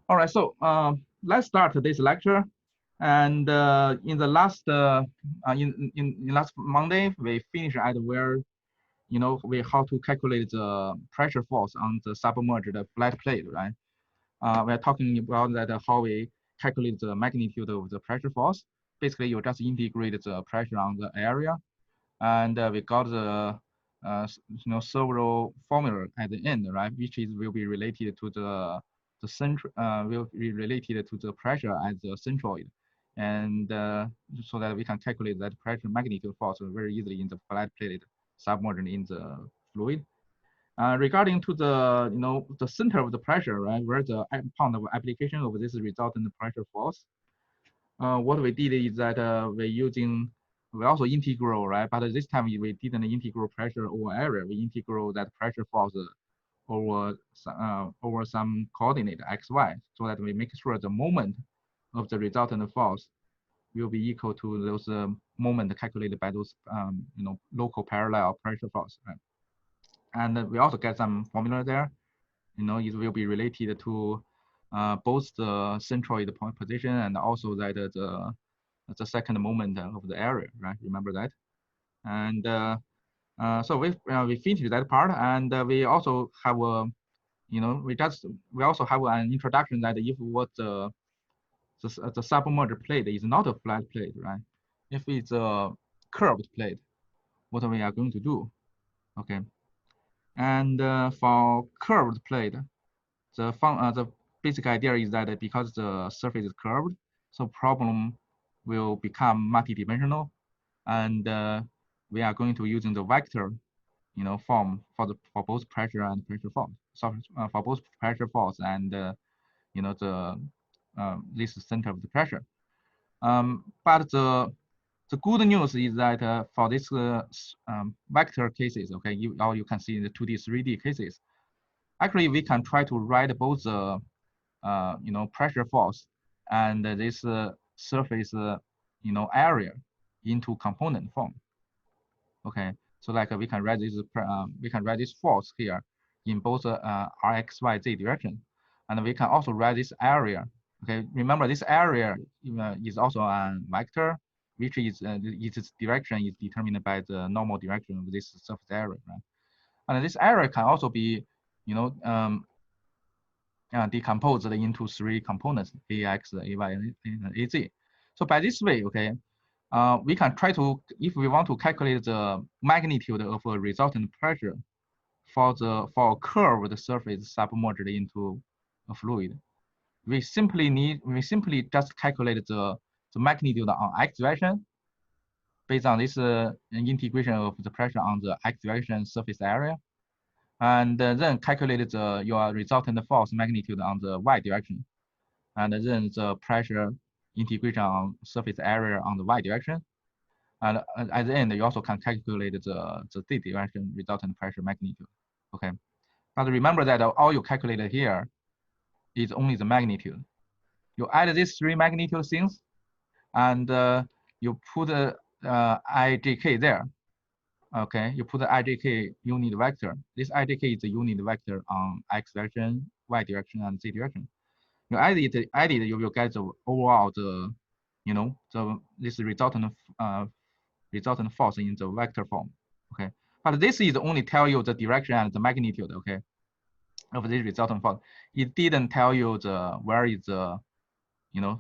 All right, so let's start today's lecture. And in the last in last Monday, we finished at where we how to calculate the pressure force on the submerged flat plate, right? We're talking about that how we calculate the magnitude of the pressure force. Basically, you just integrate the pressure on the area, and we got the several formula at the end, right? Which is will be related to the central will be related to the pressure at the centroid, and so that we can calculate that pressure magnitude force very easily in the flat plate submerged in the fluid. Regarding to the the center of the pressure, right, where the point of application of this resultant pressure force, what we did is that we also integral, right? But this time we didn't integral pressure over area. We integral that pressure force over some coordinate x, y, so that we make sure the moment of the resultant force will be equal to those moment calculated by those local parallel pressure force, right? And we also get some formula there. It will be related to both the centroid point position and also that the second moment of the area, right? Remember that? And so we finished that part, and we also have a we also have an introduction that if what the submerged plate is not a flat plate, right? If it's a curved plate, what we are going to do? Okay. And for curved plate, the basic idea is that because the surface is curved, so problem will become multidimensional, and we are going to using the vector, form for both pressure and pressure force. So for both pressure force and this center of the pressure. But the good news is that for this vector cases, okay, you can see in the 2D, 3D cases, actually we can try to write both the pressure force and this surface area into component form. Okay, so like we can write this force here in both r, x, y, z direction, and we can also write this area. Okay, remember this area is also a vector, which is its direction is determined by the normal direction of this surface area, right? And this area can also be decomposed into three components: ax, ay, and az. So by this way, okay, we can try to, if we want to calculate the magnitude of a resultant pressure for a curved surface submerged into a fluid, we simply just calculate the magnitude on x direction based on this integration of the pressure on the x direction surface area, and then calculate your resultant force magnitude on the y direction, and then the pressure integration on surface area on the y direction. And at the end, you also can calculate the z direction resultant pressure magnitude. Okay, but remember that all you calculated here is only the magnitude. You add these three magnitude things, and you put ijk there. Okay, you put the ijk unit vector. This ijk is the unit vector on x direction, y direction, and z direction. You add it, you will get the overall this resultant force in the vector form. Okay, but this is only tell you the direction and the magnitude, okay, of this resultant force. It didn't tell you where is the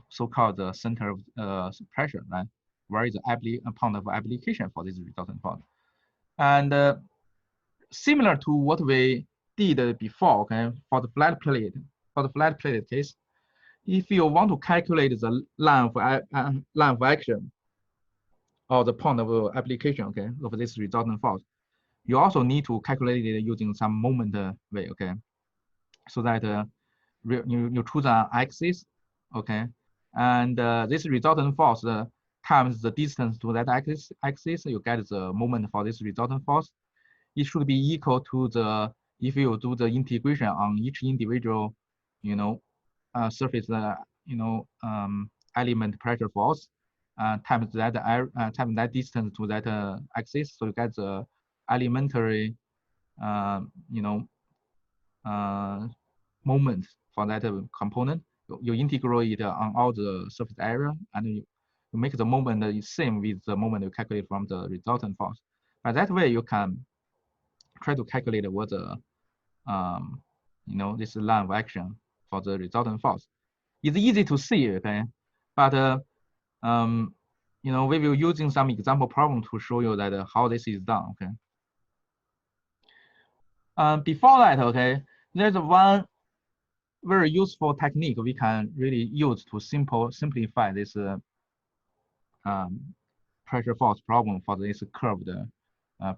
so-called the center of pressure, right? Where is the point of application for this resultant force? And similar to what we did before, okay, for the flat plate case, if you want to calculate the line of action or the point of application, okay, of this resultant force, you also need to calculate it using some moment way, okay, so that you choose an axis, okay, and this resultant force times the distance to that axis, you get the moment for this resultant force. It should be equal to if you do the integration on each individual, surface, element pressure force, times that distance to that axis, so you get the elementary, moment for that component. you integrate it on all the surface area, and you make the moment the same with the moment you calculate from the resultant force. By that way, you can try to calculate what the this line of action for the resultant force. It's easy to see, okay, but we will using some example problem to show you that how this is done, okay. Before that, okay, there's one very useful technique we can really use to simplify this pressure force problem for this curved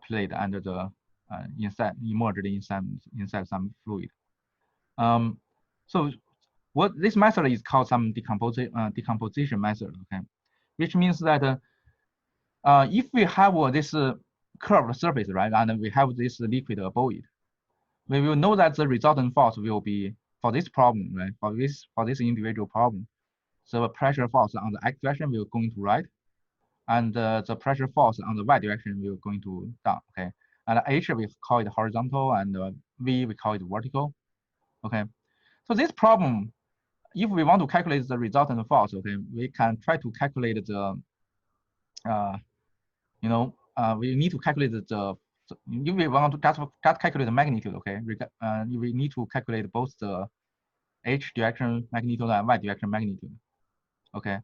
plate under the immersed inside some fluid. So what this method is called some decomposition method, okay, which means that if we have this curved surface, right, and we have this liquid above it, we will know that the resultant force will be for this problem, right, for this individual problem. So the pressure force on the x direction will going to right, and the pressure force on the y direction will going to down, okay. And H we call it horizontal, and V we call it vertical, okay. So this problem, if we want to calculate the resultant force, okay, we can try to calculate the, we need to calculate the if we want to just calculate the magnitude, okay, we need to calculate both the H direction magnitude and Y direction magnitude, okay.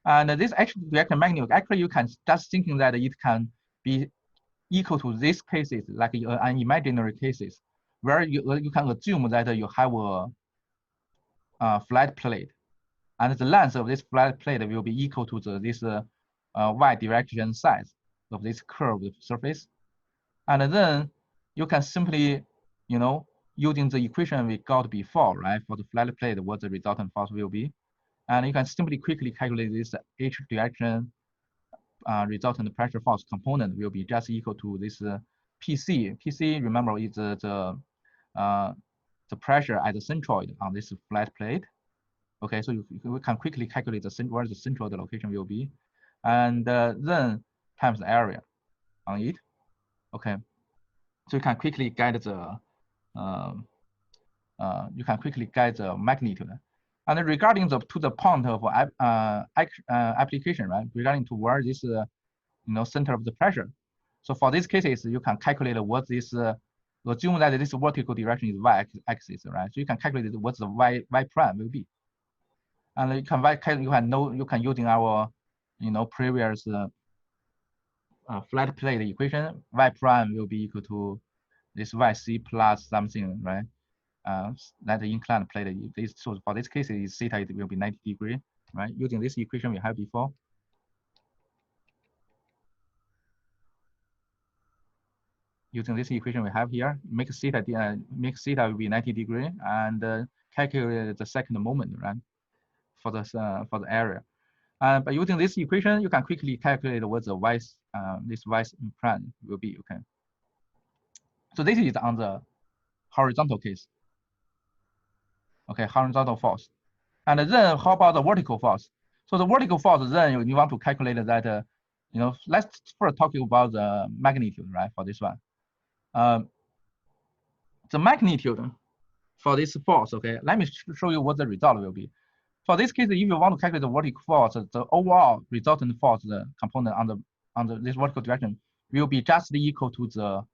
And this H direction magnitude, actually you can just thinking that it can be equal to these cases, like an imaginary cases, where you can assume that you have a flat plate, and the length of this flat plate will be equal to this y direction size of this curved surface. And then you can simply, using the equation we got before, right, for the flat plate, what the resultant force will be. And you can simply quickly calculate this H direction resultant pressure force component will be just equal to this PC. PC, remember, is the pressure at the centroid on this flat plate. Okay, so you can quickly calculate where the centroid location will be, and then times the area on it. Okay, so you can quickly get the magnitude. And regarding to the point of application, right? Regarding to where this center of the pressure. So for these cases, you can calculate what this assume that this vertical direction is y-axis, right? So you can calculate what the y prime will be, and you can using our previous flat plate equation. Y prime will be equal to this yc plus something, right? That the inclined plate. So for this case, theta it will be 90 degree, right? Using this equation we had before. Using this equation we have here, make theta will be 90 degree, and calculate the second moment, right, for the area. By using this equation, you can quickly calculate what the this y prime will be. Okay. So this is on the horizontal case. Okay, horizontal force. And then how about the vertical force? So the vertical force, then you want to calculate that. Let's first talk about the magnitude, right, for this one. The magnitude for this force, okay, let me show you what the result will be. For this case, if you want to calculate the vertical force, the overall resultant force, the component on this vertical direction will be just equal to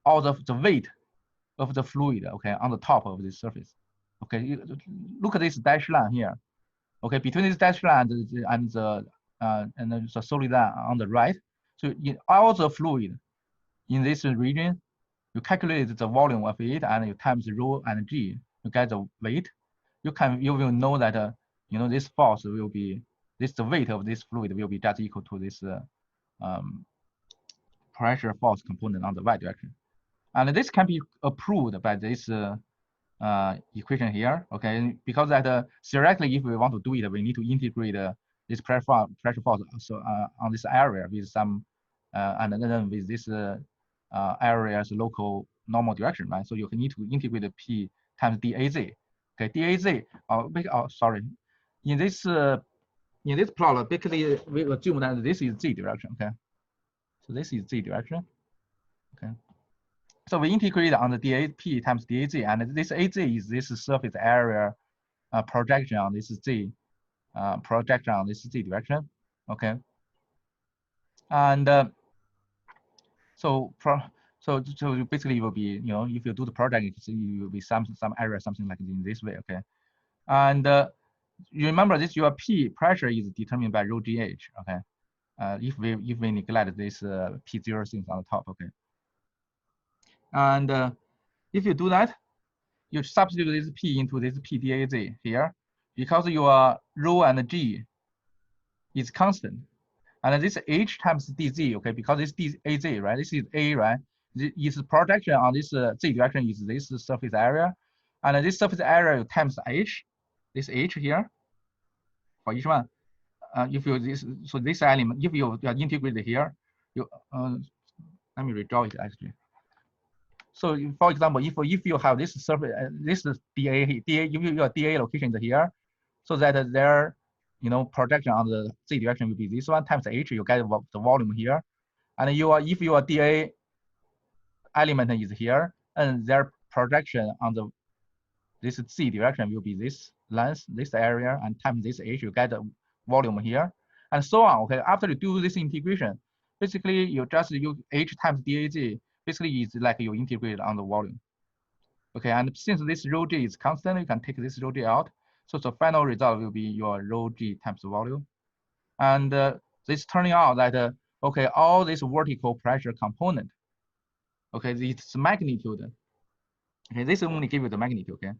all of the weight of the fluid, okay, on the top of this surface. Okay, look at this dashed line here. Okay, between this dashed line and the solid line on the right. So in all the fluid in this region, you calculate the volume of it, and you times rho and g, you get the weight. You will know that this force will be the weight of this fluid will be just equal to this pressure force component on the y direction, and this can be approved by this equation here. Okay, because that theoretically, if we want to do it, we need to integrate this pressure force on this area with some and then with this area's local normal direction, right? So you need to integrate the P times dAz. Okay, dAz. Sorry. In this plot, basically we assume that this is z direction. Okay, so this is z direction. Okay, so we integrate on the dAp times dAz, and this Az is this surface area projection on this z, projection on this z direction. Okay. And so basically it will be, if you do the project, it will be some error, something like in this way. Okay. And you remember this, your P pressure is determined by rho GH. Okay. If we neglect this P0 things on the top. Okay. And if you do that, you substitute this P into this PDAZ here, because your rho and G is constant. And this H times dz, okay, because this daz, right? This is A, right? Its projection on this z direction is this surface area, and this surface area times H, this H here for each one. If you this element, if you integrate it here, you let me redraw it actually. So for example, if you have this surface, this is dA, if your dA location is here, so that their projection on the z direction will be this one times H, you get the volume here. And if your dA element is here, and their projection on this z direction will be this length, this area, and times this H, you get the volume here, and so on. Okay, after you do this integration, basically you just use H times dAz. Basically, it's like you integrate on the volume. Okay, and since this rho g is constant, you can take this rho g out. So the final result will be your rho g times the volume. And this turning out that, okay, all this vertical pressure component, okay, its magnitude, okay, this only give you the magnitude, okay?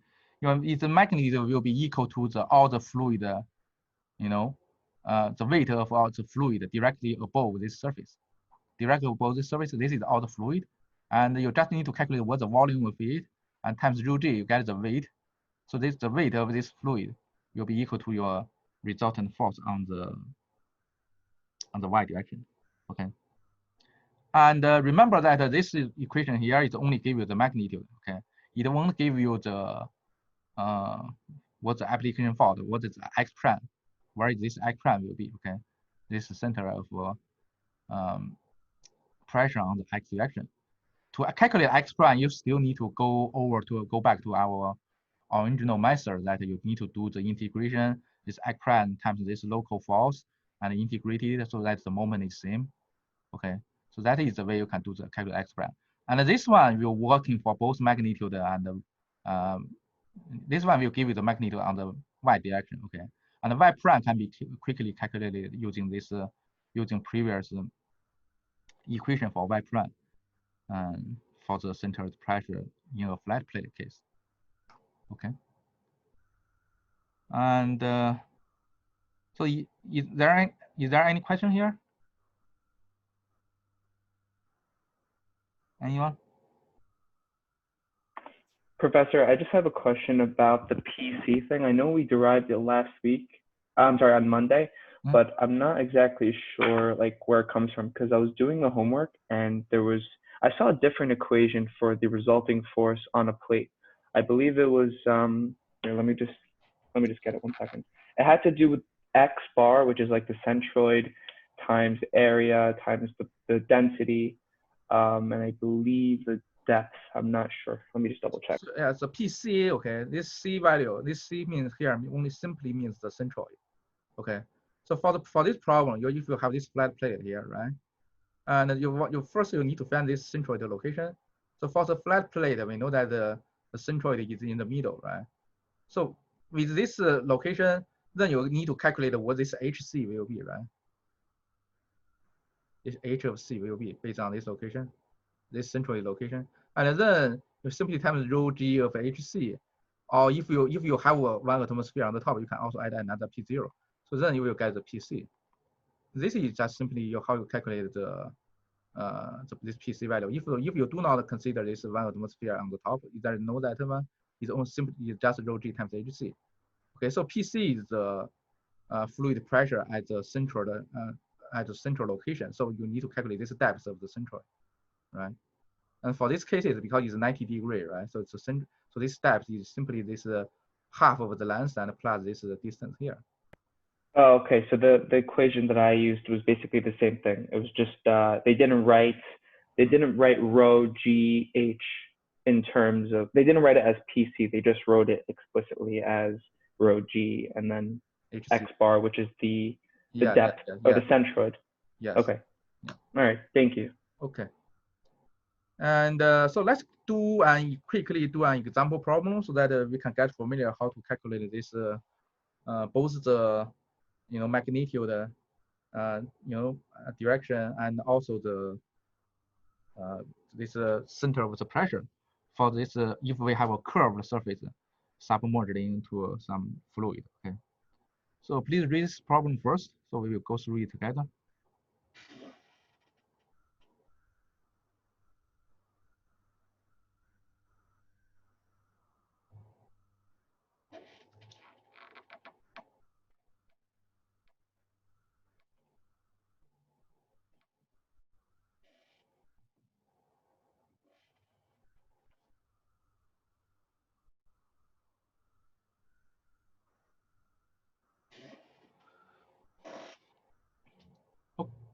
Its magnitude will be equal to all the fluid, the weight of all the fluid directly above this surface. Directly above this surface, this is all the fluid. And you just need to calculate what the volume of it, and times rho g, you get the weight. So the weight of this fluid will be equal to your resultant force on the y direction. Okay. And remember that this equation here is only give you the magnitude. Okay. It won't give you the what the application fault, what is the x prime, where this x prime will be. Okay. This is center of pressure on the x direction. To calculate x prime, you still need to go back to our original method that you need to do the integration, this x prime times this local force, and integrate it so that the moment is same. Okay, so that is the way you can do the calculate x prime. And this one will working for both magnitude and this one will give you the magnitude on the y direction. Okay, and the y prime can be quickly calculated using this using previous equation for y prime for the centered pressure in a flat plate case. Okay. And so is there any question here? Anyone? Professor, I just have a question about the PC thing. I know we derived it last week. I'm sorry, on Monday, but I'm not exactly sure like where it comes from, because I was doing the homework and I saw a different equation for the resulting force on a plate. I believe it was here, let me just get it 1 second. It had to do with x bar, which is like the centroid times area times the density, and I believe the depth. I'm not sure. Let me just double check. So, yeah, so PC, okay, this C value, this C means here only simply means the centroid. Okay, so for this problem, if you have this flat plate here, right, and you first need to find this centroid location. So for the flat plate, we know that the centroid is in the middle, right? So with this location, then you need to calculate what this HC will be, right? This H of C will be based on this location, this centroid location, and then you simply times rho g of HC, or if you have 1 atmosphere on the top, you can also add another P0. So then you will get the PC. This is just simply how you calculate this PC value. If you do not consider this 1 atmosphere on the top, there is no that one. It's only simply just rho g times HC. Okay, so PC is the fluid pressure at the central location. So you need to calculate this depth of the centroid, right? And for this case, because it's 90 degrees, right? So it's so this depth is simply this half of the length and plus this distance here. Oh, okay. So the equation that I used was basically the same thing. It was just they didn't write rho GH in terms of, they didn't write it as PC. They just wrote it explicitly as rho G, and then HC. X bar, which is the Yeah, depth or the centroid. Yes. Okay. Yeah. All right. Thank you. Okay. And so let's quickly do an example problem so that we can get familiar how to calculate this both the magnitude direction and also the this center of the pressure for this if we have a curved surface submerged into some fluid. Okay. So please read this problem first. So we will go through it together.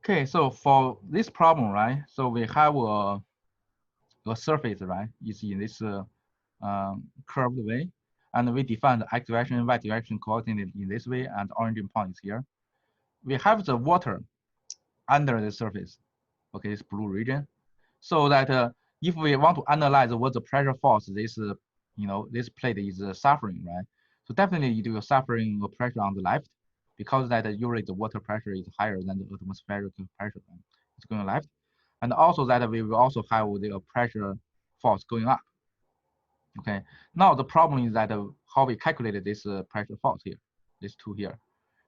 Okay, so for this problem, right? So we have a surface, right? Is in this curved way, and we define the x direction and y direction coordinate in this way, and origin point is here. We have the water under the surface, okay, this blue region, so that if we want to analyze what the pressure force this this plate is suffering, right? So definitely it will suffering a pressure on the left, because that usually the water pressure is higher than the atmospheric pressure. Right? It's going left, and also that we will also have the pressure force going up. Okay. Now the problem is that how we calculated this pressure force here, these two here,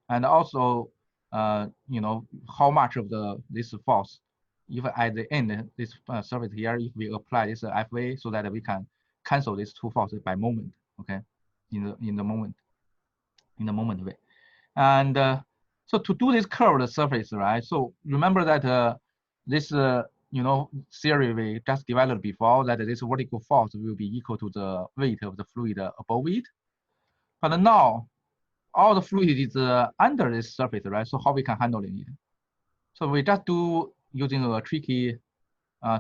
and also how much of this force, if at the end this surface here, if we apply this FA, so that we can cancel these two forces by moment. Okay, in the moment way, and so to do this curved surface, right? So remember that this theory we just developed before, that this vertical force will be equal to the weight of the fluid above it. But now all the fluid is under this surface, right? So how we can handle it? So we just do using a tricky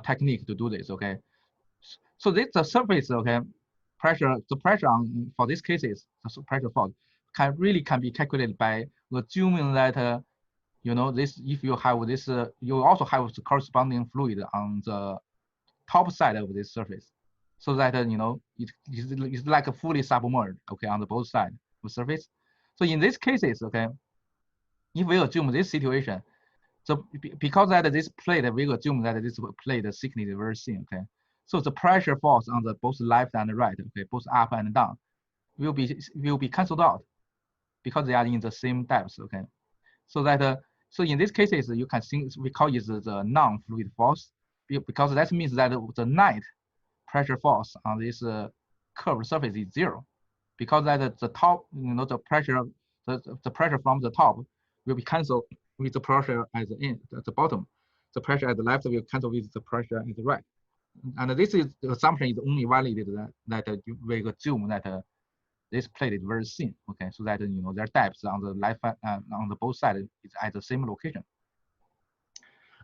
technique to do this, okay? So this the surface, okay, the pressure on for these cases, the pressure force can be calculated by assuming that this, if you have this, you also have the corresponding fluid on the top side of this surface, so that it's like a fully submerged, okay, on the both sides of the surface. So in these cases, okay, if we assume this situation, so because that this plate, we assume that this plate thickness is very thin, okay. So the pressure force on the both left and right, okay, both up and down, will be cancelled out because they are in the same depth, okay. So that so in these cases, you can think we call it the non-fluid force, because that means that the net pressure force on this curved surface is zero, because that the top, the pressure, the pressure from the top will be cancelled with the pressure at the end, at the bottom. The pressure at the left will cancel with the pressure at the right. And this is the assumption is only validated that we assume that this plate is very thin, okay, so that their depth on the left on the both sides is at the same location.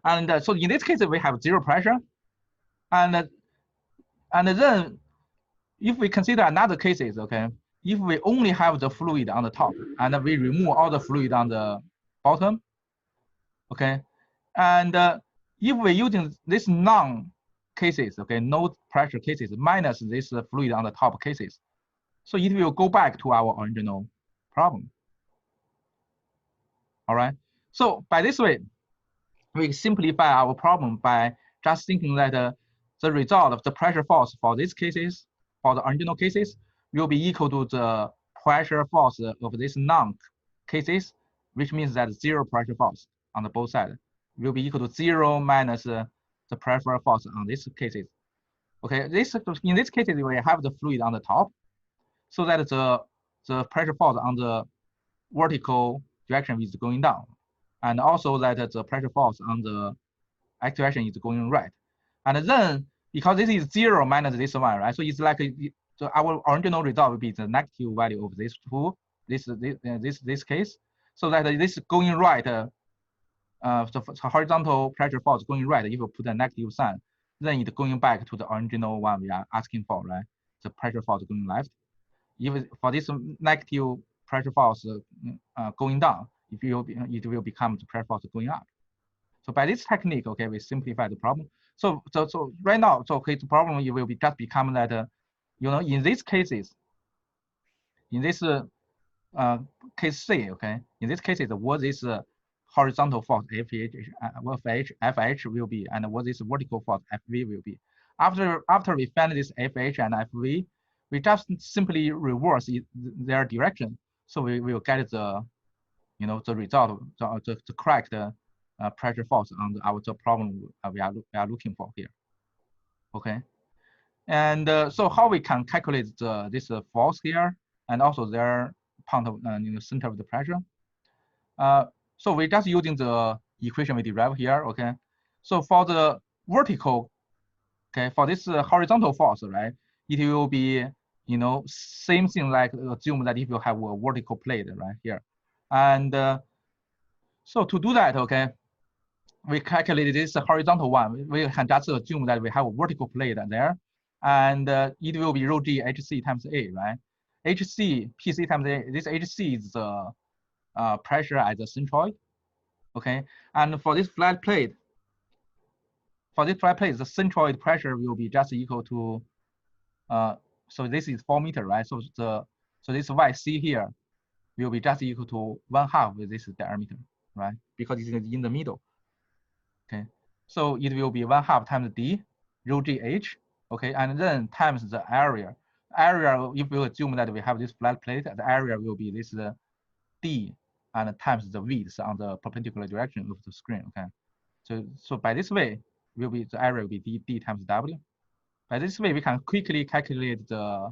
And so in this case, we have zero pressure, and then if we consider another cases, okay, if we only have the fluid on the top and we remove all the fluid on the bottom, okay, and if we're using this non cases, okay, no pressure cases minus this fluid on the top cases, so it will go back to our original problem. All right. So by this way, we simplify our problem by just thinking that the result of the pressure force for these cases, for the original cases, will be equal to the pressure force of these non-cases, which means that zero pressure force on the both sides will be equal to zero minus the pressure force on these cases. Okay, in this case, we have the fluid on the top, so that the pressure force on the vertical direction is going down, and also that the pressure force on the x direction is going right. And then because this is zero minus this one, right? So it's like so our original result will be the negative value of this two, this case, so that this going right, the horizontal pressure force going right. If you put a negative sign, then it's going back to the original one we are asking for, right? The pressure force going left. If for this negative pressure force going down, it will become the pressure force going up. So by this technique, okay, we simplify the problem. So right now, so okay, the problem it will be just become that, you know, in these cases, in this case C, okay, in this case, what this horizontal force FH will be, and what this vertical force FV will be. After we find this FH and FV, we just simply reverse their direction. So we will get the, you know, the result, the correct pressure force on the problem we are looking for here. Okay, and so how we can calculate this force here, and also their point of you know, center of the pressure. So we're just using the equation we derived here. Okay, so for the vertical, okay, for this horizontal force, right, it will be, you know, same thing like assume that if you have a vertical plate right here, and so to do that, okay, we calculated this horizontal one. We can just assume that we have a vertical plate there, and it will be rho g hc times a, right? Hc pc times a. This hc is the pressure at the centroid, okay. And for this flat plate, the centroid pressure will be just equal to so this is 4 meters, right? So this yc here will be just equal to 1/2 with this diameter, right? Because it's in the middle. Okay, so it will be 1/2 times d rho gh, okay, and then times the area. Area, if we assume that we have this flat plate, the area will be this d and times the width on the perpendicular direction of the screen. Okay, so by this way, will be the area will be d times w. By this way, we can quickly calculate the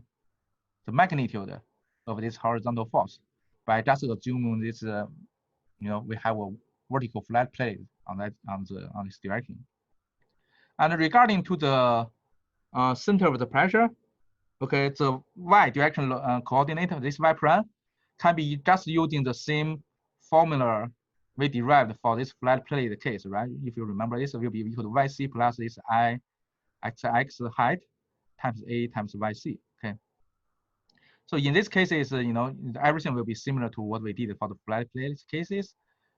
magnitude of this horizontal force by just assuming this, you know, we have a vertical flat plate on this direction. And regarding to the center of the pressure, okay, the y direction coordinate, this y prime, can be just using the same formula we derived for this flat plate case, right? If you remember, this will be equal to yc plus this I x height times a times yc. Okay. So in this cases, you know, everything will be similar to what we did for the flat plate cases.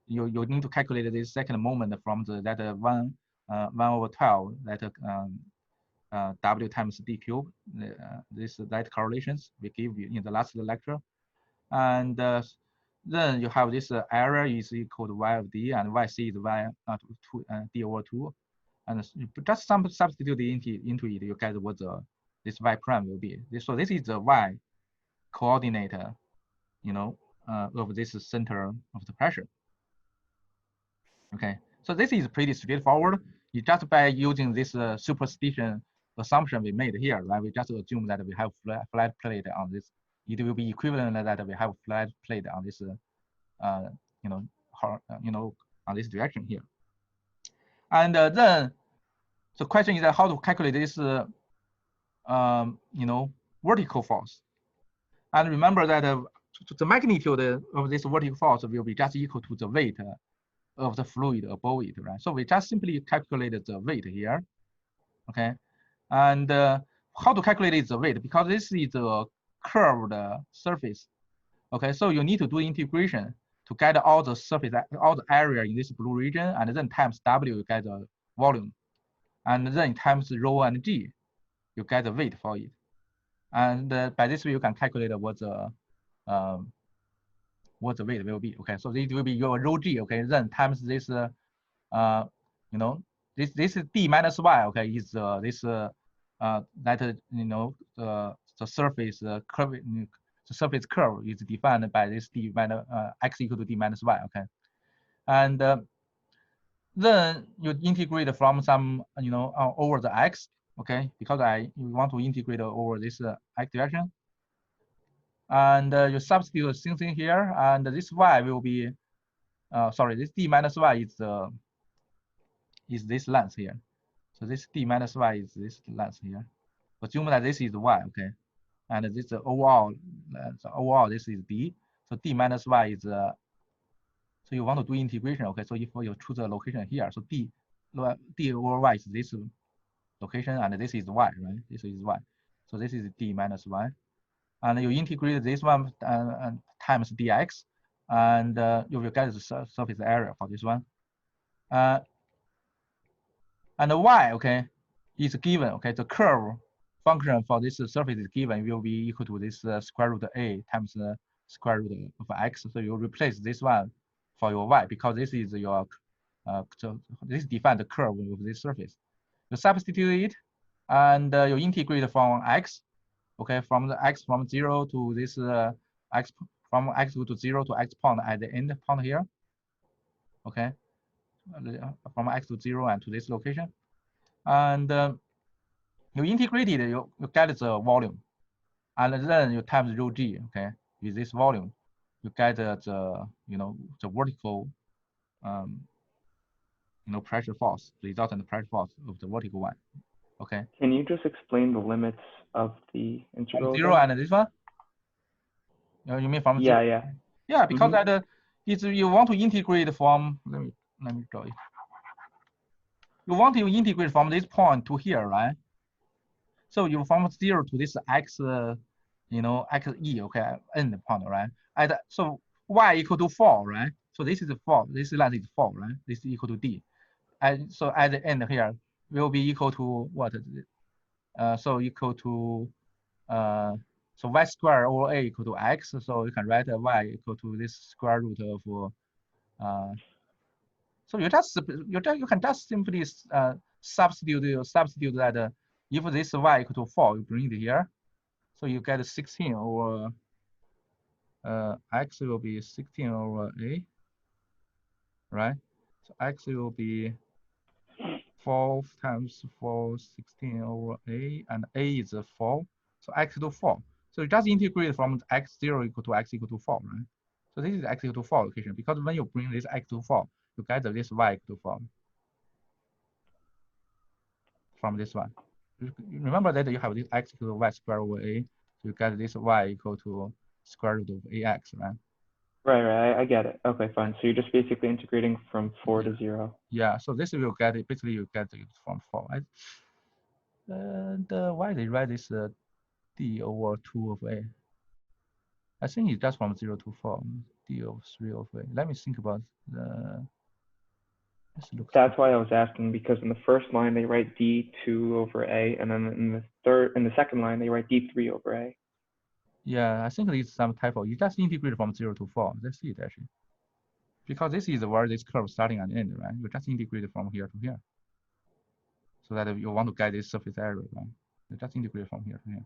You need to calculate this second moment from that 1/12 that w times d cube. That correlations we give you in the last lecture, and then you have this area is equal to y of d, and yc is y d over 2, and just substitute into it, you get what this y prime will be. So this is the y coordinate, you know, of this center of the pressure. Okay, so this is pretty straightforward. You just by using this superstition assumption we made here, right? We just assume that we have flat plate on this. It will be equivalent that we have flat plate on this, you know, on this direction here. And then the question is how to calculate this, you know, vertical force. And remember that the magnitude of this vertical force will be just equal to the weight of the fluid above it, right? So we just simply calculated the weight here, okay? And how to calculate the weight? Because this is a curved surface, okay? So you need to do integration to get all the surface, all the area in this blue region, and then times W, you get the volume. And then times rho and G, you get the weight for it. And by this way, you can calculate what the weight will be. Okay, so it will be your rho g. Okay, then times this, you know, this is d minus y. Okay, is this that you know the surface curve. The surface curve is defined by this d minus x equal to d minus y. Okay, and then you integrate from some, you know, over the x. Okay, because you want to integrate over this x direction. And you substitute the same thing here, and this y will be, sorry, this d minus y is this length here. So this d minus y is this length here. Assume that this is y, okay, and this overall, so overall this is d. So d minus y is, so you want to do integration, okay. So if you choose a location here, so d over y is this location, and this is y, right? This is y. So this is d minus y. And you integrate this one and times dx, and you will get the surface area for this one. And y, okay, is given, okay, the curve function for this surface is given will be equal to this square root a times the square root of x. So you replace this one for your y because this is your, so this defines the curve of this surface. You substitute it and you integrate from x, okay, from the x from 0 to this x, from x to 0 to x point at the end point here, okay, from x to 0 and to this location. And you integrate it, you get the volume, and then you times rho g, okay, with this volume, you get the the vertical pressure force, resultant pressure force of the vertical one, okay. Can you just explain the limits of the integral? 0 again? and this one. You mean from Yeah, 0? yeah. Yeah, because that is you want to integrate from. Let me draw it. You want to integrate from this point to here, right? So you from 0 to this x, xe, okay, end point, right? So y equal to 4, right? So this is 4. This line is 4, right? This is equal to d. And so at the end here will be equal to what? So equal to so y square over a equal to x. So you can write y equal to this square root of so you can just simply substitute that if this y equal to 4, you bring it here, so you get 16 over x will be 16 over a, right? So x will be 4 times 4, 16 over a, and a is 4, so x to 4. So you just integrate from x0 equal to x equal to 4, right? So this is x equal to 4 location, because when you bring this x to 4, you get this y equal to 4 from this one. Remember that you have this x equal to y squared over a, so you get this y equal to square root of ax, right? Right, I get it. Okay, fine. So you're just basically integrating from 4 to 0. Yeah, so this will get it, basically you get it from 4. And why they write this d over 2 of a? I think it's just from 0 to 4, d of 3 of a. Let me think about the. That's why I was asking, because in the first line they write d2 over a, and then in the second line they write d3 over a. Yeah, I think it's some typo. You just integrate from 0 to 4. That's it actually. Because this is where this curve starting and end, right? You just integrate from here to here. So that if you want to get this surface area, right? You just integrate from here to here.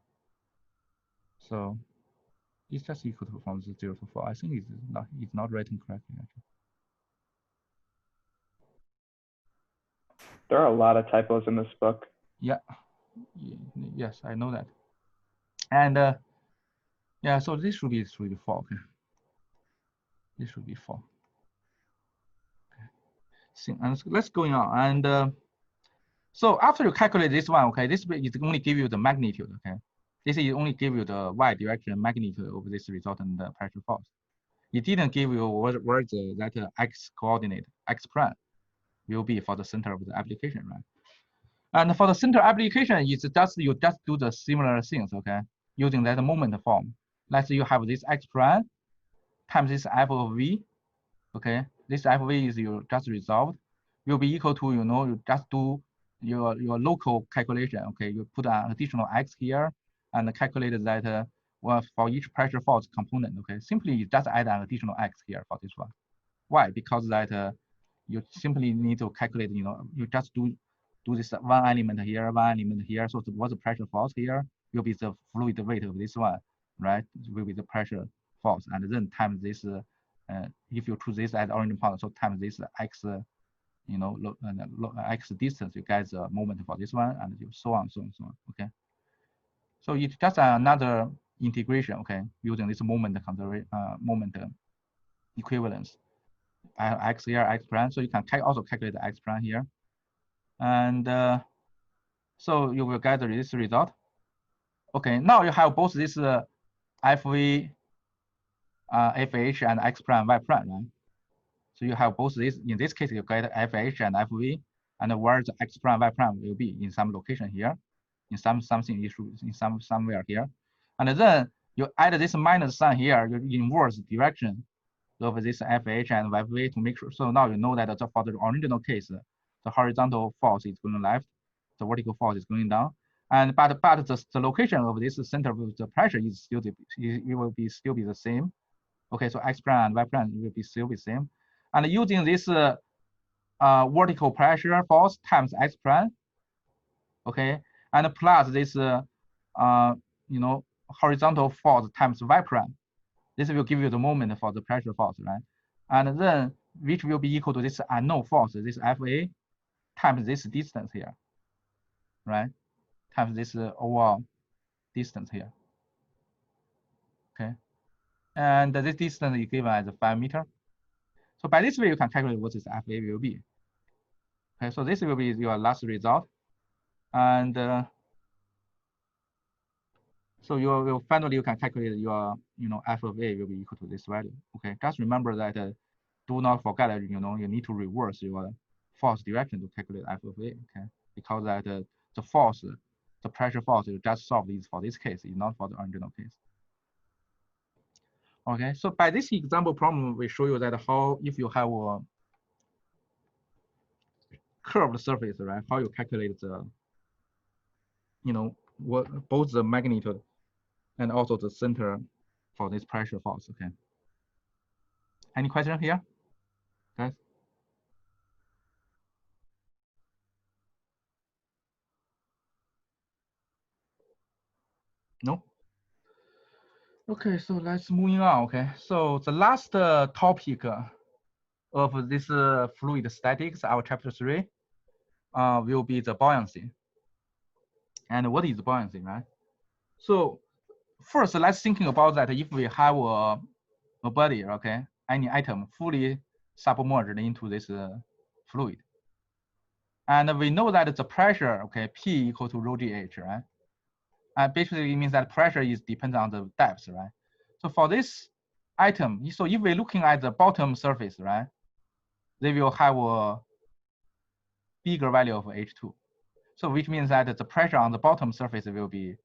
So it's just equal to from 0 to 4. I think it's not written correctly actually. There are a lot of typos in this book. Yeah. Yes, I know that. And yeah, so this should be 4. Okay. This should be 4. Okay. So, and let's going on. And so after you calculate this one, okay, this is only give you the magnitude. Okay, this is only give you the y direction magnitude of this resultant pressure force. It didn't give you where that x coordinate, x prime, will be for the center of the application, right? And for the center application, it's just you just do the similar things, okay, using that moment form. Let's say you have this x prime times this f of v, okay. This f of v is you just resolved, will be equal to you just do your local calculation, okay. You put an additional x here and calculate that well, for each pressure force component, okay. Simply you just add an additional x here for this one. Why? Because that you simply need to calculate, you just do this one element here, one element here. So what's the pressure force here will be the fluid weight of this one, right? Will be the pressure force, and then times this. If you choose this as origin point, so times this x, x distance, you get the moment for this one, and so on, so on, so on. Okay. So it's just another integration, okay, using this moment moment equivalence. X here, x prime. So you can also calculate the x prime here, and so you will get this result. Okay, now you have both this FV, FH, and x prime, y prime, right? So you have both this. In this case, you get FH and FV, and where the x prime, y prime will be in some location here, in something issue, in somewhere here, and then you add this minus sign here, you inverse direction of this FH and YV to make sure. So now you know that for the original case, the horizontal force is going left, the vertical force is going down. And but the location of this center of the pressure is still it will still be the same. Okay, so X prime and Y prime will still be same. And using this vertical pressure force times X prime, okay, and plus this horizontal force times Y prime. This will give you the moment for the pressure force, right? And then which will be equal to this unknown force, this FA times this distance here, right? Times this overall distance here. Okay. And this distance is given as 5 meters. So by this way, you can calculate what this FA will be. Okay, so this will be your last result. And so you will finally you can calculate your F of A will be equal to this value. Okay, just remember that do not forget that you need to reverse your force direction to calculate F of A. Okay, because that the force, the pressure force you just solved is for this case, is not for the original case. Okay, so by this example problem, we show you that how if you have a curved surface, right? How you calculate the what both the magnitude and also the center for this pressure force. Okay. Any question here, guys? No. Okay, so let's moving on. Okay, so the last topic of this fluid statics, our chapter 3, will be the buoyancy. And what is buoyancy, right? So first, let's thinking about that. If we have a body, okay, any item fully submerged into this fluid, and we know that the pressure, okay, P equal to rho GH, right? And basically it means that pressure is dependent on the depth, right? So for this item, so if we're looking at the bottom surface, right, they will have a bigger value of H2. So which means that the pressure on the bottom surface will be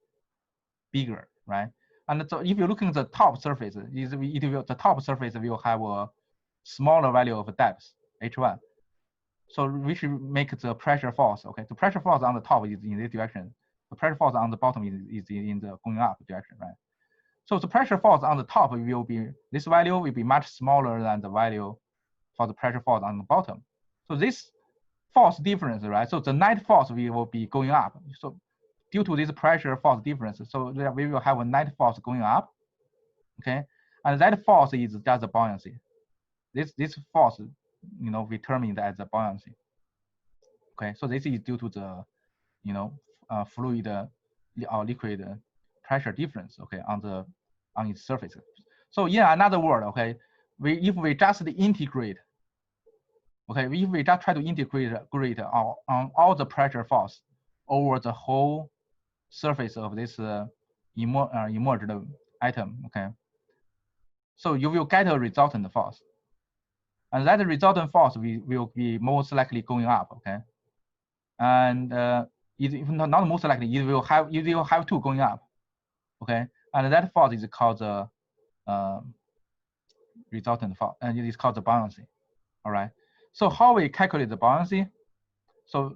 bigger, right? And so if you're looking at the top surface, the top surface will have a smaller value of depth, H1. So which make the pressure force, okay? The pressure force on the top is in this direction. The pressure force on the bottom is in the going up direction, right? So the pressure force on the top will be, this value will be much smaller than the value for the pressure force on the bottom. So this force difference, right? So the net force will be going up. So due to this pressure force difference, so we will have a net force going up, okay? And that force is just the buoyancy. This force, we term it as the buoyancy. Okay, so this is due to the, fluid or liquid pressure difference, okay, on its surface. So in another word, okay, if we just integrate, okay, if we just try to integrate on all the pressure force over the whole surface of this emerged item, okay, so you will get a resultant force, and that resultant force will be most likely going up, okay, and if not most likely, you will have two going up, okay, and that force is called the resultant force, and it is called the buoyancy. All right. So how we calculate the buoyancy? So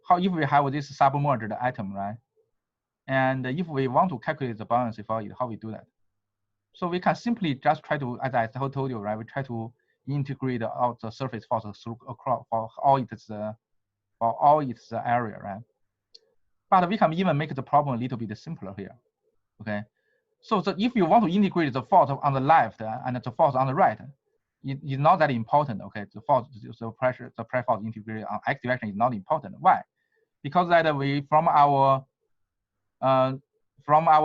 how if we have this submerged atom, right? And if we want to calculate the buoyancy for it, how we do that? So we can simply just try to, as I told you, right? We try to integrate out the surface forces across for all its area, right? But we can even make the problem a little bit simpler here. Okay. So if you want to integrate the force on the left and the force on the right, it's not that important. Okay, the force, the pressure force integrated on x direction is not important. Why? Because that we from our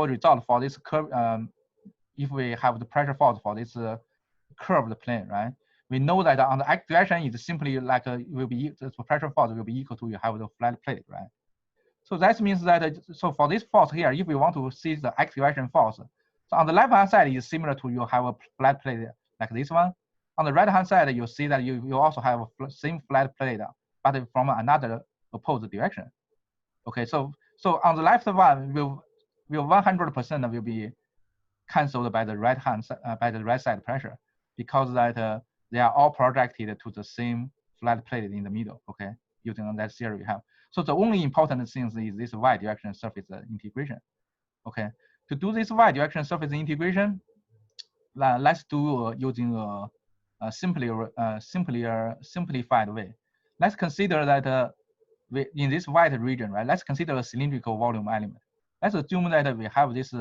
result for this curve, if we have the pressure force for this curved plane, right? We know that on the x direction is simply like the pressure force will be equal to you have the flat plate, right? So that means that so for this force here, if we want to see the x direction force, so on the left hand side is similar to you have a flat plate like this one. On the right hand side, you see that you also have a same flat plate, but from another opposite direction. Okay, so on the left one will 100% will be cancelled by the right side pressure, because that they are all projected to the same flat plate in the middle. Okay, using that theory we have. So the only important thing is this y direction surface integration. Okay, to do this y direction surface integration, let's do using a simplified way. Let's consider that in this white region, right? Let's consider a cylindrical volume element. Let's assume that we have this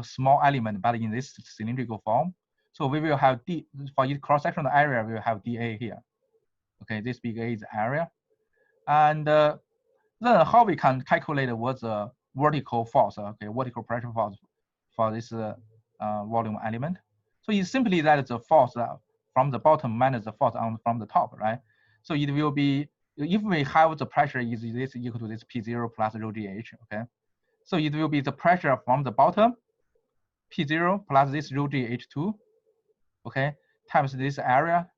small element, but in this cylindrical form. So we will have D for each cross-sectional area. We will have dA here. Okay, this big A is the area, and then how we can calculate what's the vertical force? Okay, vertical pressure force for this volume element. So it's simply that it's a force from the bottom minus the force from the top, right? So it will be, if we have the pressure is this equal to this P0 plus rho GH, okay? So it will be the pressure from the bottom, P0 plus this rho GH2, okay, times this area,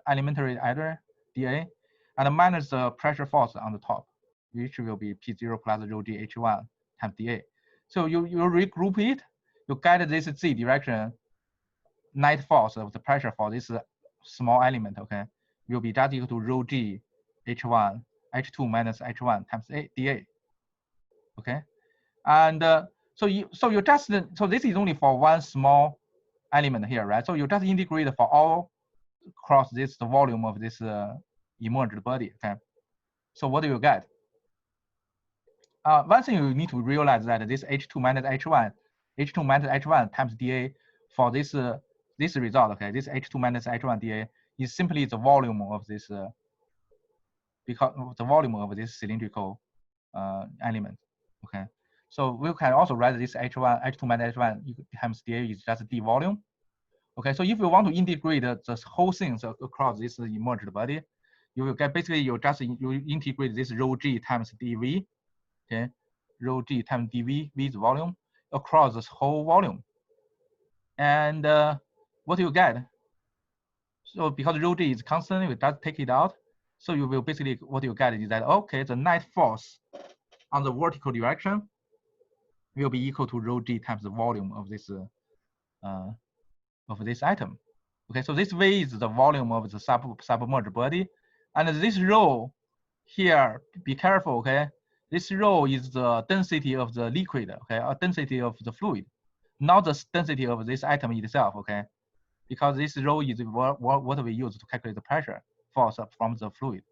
elementary area, dA, and minus the pressure force on the top, which will be P0 plus rho GH1 times dA. So you regroup it, you get this Z direction net force of the pressure for this small element, okay, will be just equal to rho G H1, H2 minus H1 times dA, okay? And so you just, so this is only for one small element here, right? So you just integrate for all across this, the volume of this emerged body, okay? So what do you get? One thing you need to realize that this H2 minus H1 times dA for this this result, okay, this H2 minus H1 dA is simply the volume of this because of the volume of this cylindrical element, okay. So we can also write this H2 minus H1 times dA is just d volume, okay. So if you want to integrate the whole thing across this emerged body, you will get basically you integrate this rho g times dV, okay, rho g times dV, V is volume across this whole volume, and what do you get? So because rho g is constant, we just take it out. So you will basically, what you get is that, okay, the net force on the vertical direction will be equal to rho g times the volume of this item. Okay, so this V is the volume of the submerged body, and this rho here, be careful, okay? This rho is the density of the liquid, okay, or density of the fluid, not the density of this atom itself, okay? Because this rho is what we use to calculate the pressure force from the fluid.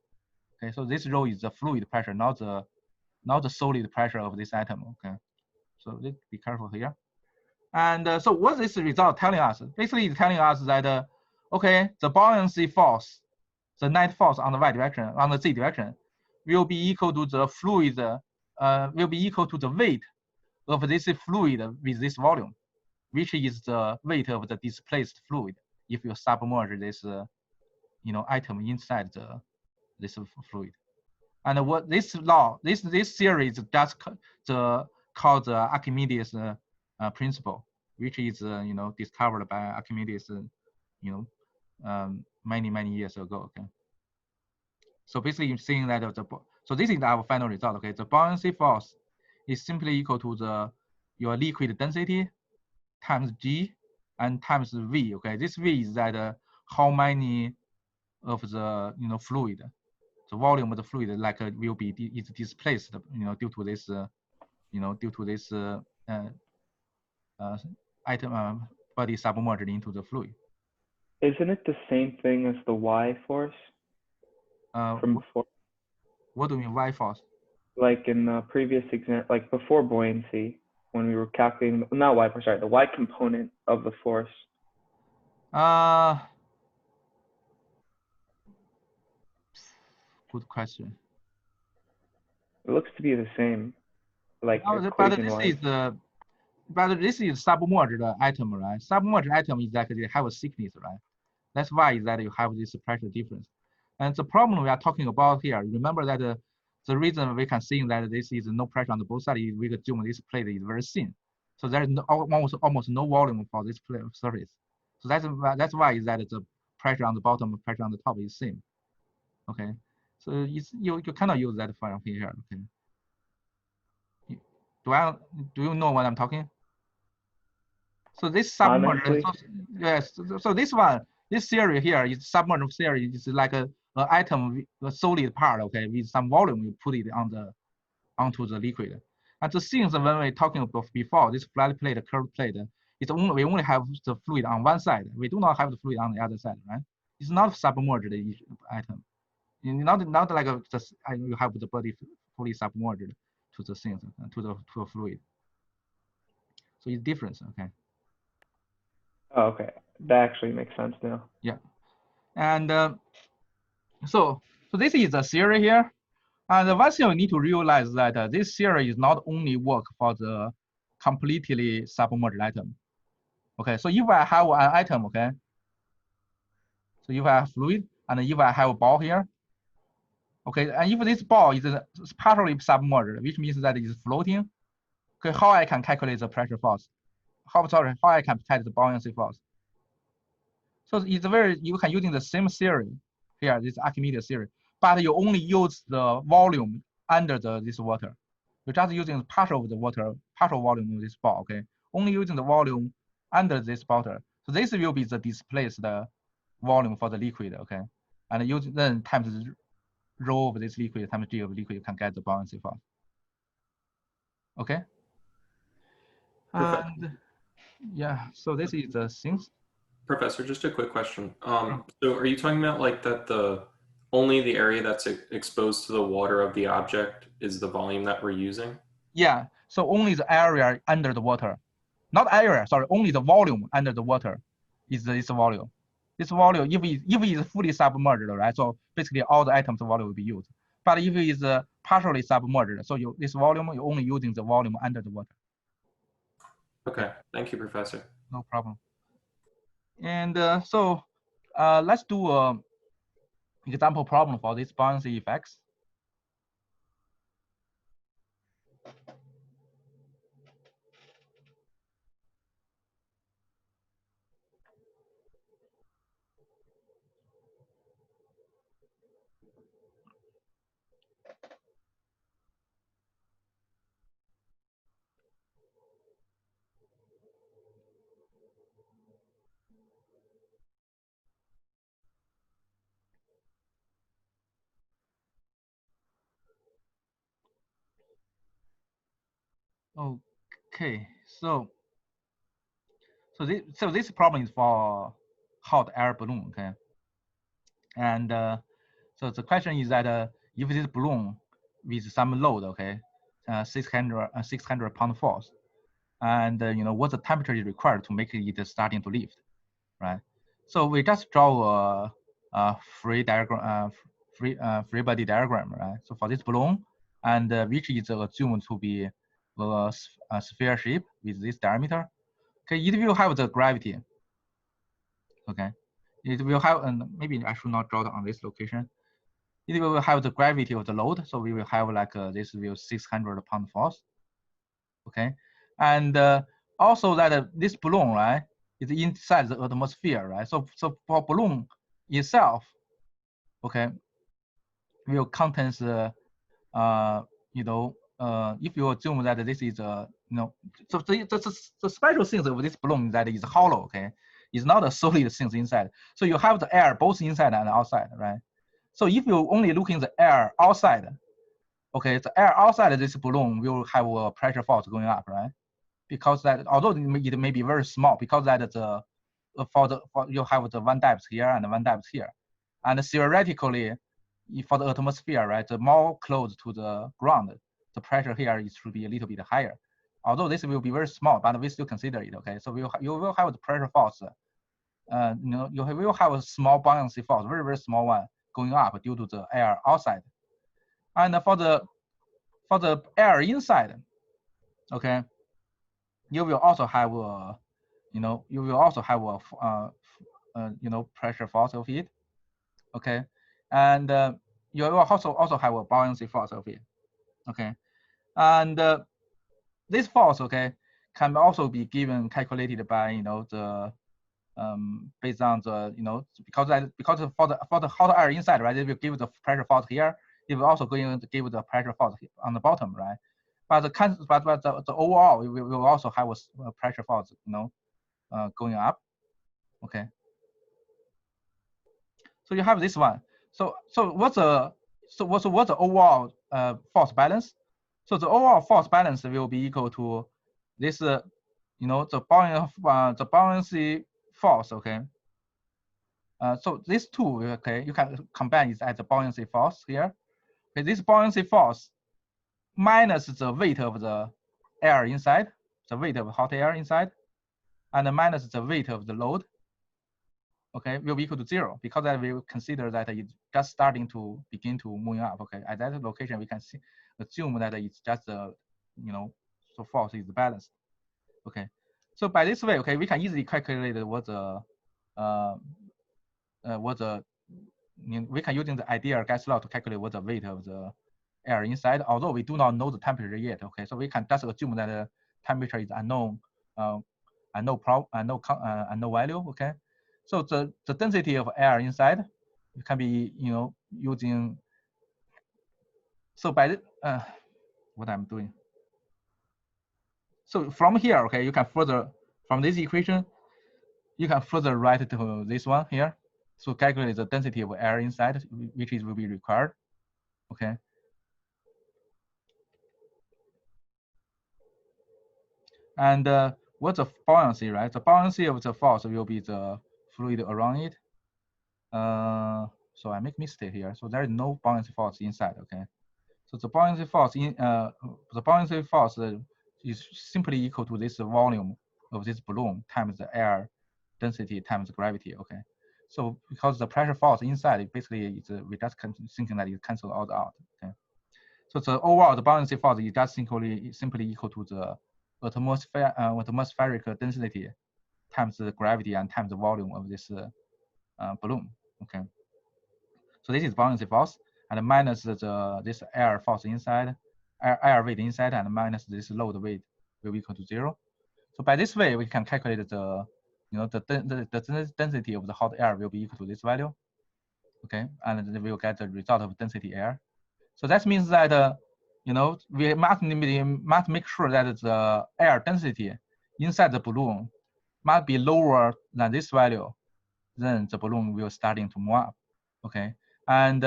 Okay, so this rho is the fluid pressure, not the solid pressure of this atom. Okay, so let's be careful here. And so what is this result telling us? Basically, it's telling us that okay, the buoyancy force, the net force on the y direction, on the z direction, will be equal to the fluid, will be equal to the weight of this fluid with this volume, which is the weight of the displaced fluid if you submerge this, item inside this fluid. And what this law, this theory is just called the Archimedes principle, which is discovered by Archimedes, many years ago. Okay. So basically, you're seeing that so this is our final result. Okay, the buoyancy force is simply equal to your liquid density times G and times V. Okay, this V is that how many of the fluid, the volume of the fluid will be is displaced due to this item body submerged into the fluid. Isn't it the same thing as the Y force from before? What do you mean Y force? Like in the previous example, like before buoyancy, when we were calculating, not Y force, sorry, the Y component of the force. Good question. It looks to be the same, like equation-wise. But this is submerged item, right? Submerged item is that they have a thickness, right? That's why is that you have this pressure difference. And the problem we are talking about here, remember that the reason we can see that this is no pressure on the both sides is we assume this plate is very thin. So there is almost no volume for this plate surface. So that's why is that the pressure on the bottom, pressure on the top is same. Okay. So you cannot use that from here. Okay. Do you know what I'm talking? So this submerged, Honestly, yes. So this one, this theory here is submerged theory. It's like a atom, a solid part, okay, with some volume. You put it on the onto the liquid. And the things when we're talking about before, this flat plate, curved plate, it's only we only have the fluid on one side. We do not have the fluid on the other side, right? It's not submerged atom. Not like just you have the body fully submerged to the things to a fluid. So it's different, okay? oh, okay, that actually makes sense now. Yeah, and so this is the theory here. And the one thing you need to realize that this theory is not only work for the completely submerged atom. Okay, so if I have an atom, okay, so if I have fluid and if I have a ball here, okay, and if this ball is partially submerged, which means that it is floating, okay, how I can calculate the pressure force? How I can calculate the buoyancy force? So it's you can using the same theory here, this Archimedes theory, but you only use the volume under this water. You're just using partial of the water, partial volume of this ball, okay? Only using the volume under this water. So this will be the displaced volume for the liquid, okay? And use then times rho of this liquid times g of liquid, you can get the buoyancy force. Okay? Perfect. And yeah, so this is the things. Professor, just a quick question. So are you talking about like that only the area that's exposed to the water of the object is the volume that we're using? Yeah, so only the area under the water. Not area, sorry, only the volume under the water is this volume. This volume, if it is fully submerged, right? So basically all the atoms volume will be used. But if it is partially submerged, so this volume, you're only using the volume under the water. Okay, thank you, Professor. No problem. And so let's do an example problem for these buoyancy effects. Okay, so this problem is for hot air balloon, okay? And so the question is that if this balloon with some load, okay, 600 pound force, and you know what the temperature is required to make it starting to lift, right? So we just draw a free diagram, free body diagram, right? So for this balloon, and which is assumed to be a sphere shape with this diameter. Okay, it will have the gravity. Okay, it will have, and maybe I should not draw it on this location. It will have the gravity of the load, so we will have like this will 600 pound force. Okay, and also that this balloon, right, is inside the atmosphere, right? So for balloon itself, okay, will contains you know, if you assume that this is you know, so the special thing of this balloon is that it's hollow, okay, it's not a solid thing inside. So you have the air both inside and outside, right? So if you only look in the air outside, okay, the air outside of this balloon will have a pressure force going up, right? Because that, although it may be very small, because that the for you have the one depth here and one depth here, and theoretically, for the atmosphere, right, the more close to the ground, the pressure here is should be a little bit higher. Although this will be very small, but we still consider it, okay? So you will have the pressure force. You know, you will have a small buoyancy force, very small one, going up due to the air outside. And for the air inside, okay, you will also have a, you know, you will also have a you know, pressure force of it, okay, and you will also have a buoyancy force of it, okay, and this force, okay, can also be given calculated by, you know, the based on the, you know, because for the hot air inside, right, it will give the pressure force here. It will also going to give the pressure force on the bottom, right? But the overall, we will also have a pressure force, you know, going up. Okay. So you have this one. So what's the overall force balance? So the overall force balance will be equal to this, you know, the buoyancy force. Okay. So these two, okay, you can combine it as the buoyancy force here. Okay, this buoyancy force minus the weight of the air inside, the weight of hot air inside, and minus the weight of the load, okay, will be equal to 0, because that we will consider that it's just starting to begin to moving up. Okay, at that location we can assume that it's just you know, so force is balanced. Okay, so by this way, okay, we can easily calculate what the we can using the ideal gas law to calculate what the weight of the air inside, although we do not know the temperature yet. Okay, so we can just assume that the temperature is unknown, unknown value. Okay, so the density of air inside can be, you know, using. So by the, what I'm doing. So from here, okay, you can further from this equation, you can further write to this one here. So calculate the density of air inside, which will be required. Okay. And what's the buoyancy, right? The buoyancy of the force will be the fluid around it. So I make mistake here. So there is no buoyancy force inside. Okay. So the buoyancy force is simply equal to this volume of this balloon times the air density times gravity. Okay. So because the pressure force inside, it basically is we just thinking that it cancel all out. Okay. So the overall the buoyancy force is just simply equal to the atmospheric density times the gravity and times the volume of this balloon. Okay. So this is buoyancy force, and minus this air force inside, air weight inside, and minus this load weight will be equal to 0. So by this way, we can calculate the, you know, the density of the hot air will be equal to this value. Okay, and then we will get the result of density air. So that means that you know, we must make sure that the air density inside the balloon must be lower than this value, then the balloon will starting to move up. Okay, and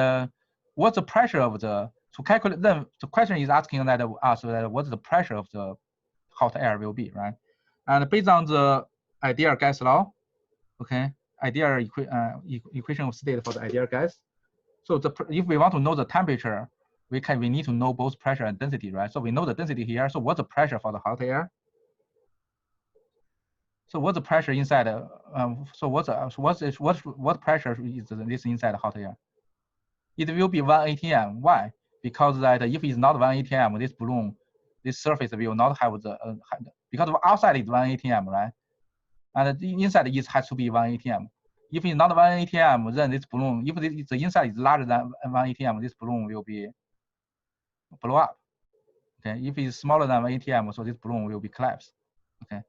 what's the pressure of to calculate? Then the question is asking that us that what's the pressure of the hot air will be, right? And based on the ideal gas law, okay, ideal equation of state for the ideal gas. So if we want to know the temperature, we need to know both pressure and density, right? So we know the density here. So what's the pressure for the hot air? So what's the pressure inside? So what pressure is this inside hot air? It will be 1 atm. Why? Because that if it's not 1 atm, this balloon, this surface will not have the because outside is 1 atm, right? And the inside it has to be 1 atm. If it's not 1 atm, then this balloon, if the inside is larger than 1 atm, this balloon will be blow up. Okay, if it's smaller than 1 atm, so this balloon will be collapsed. Okay,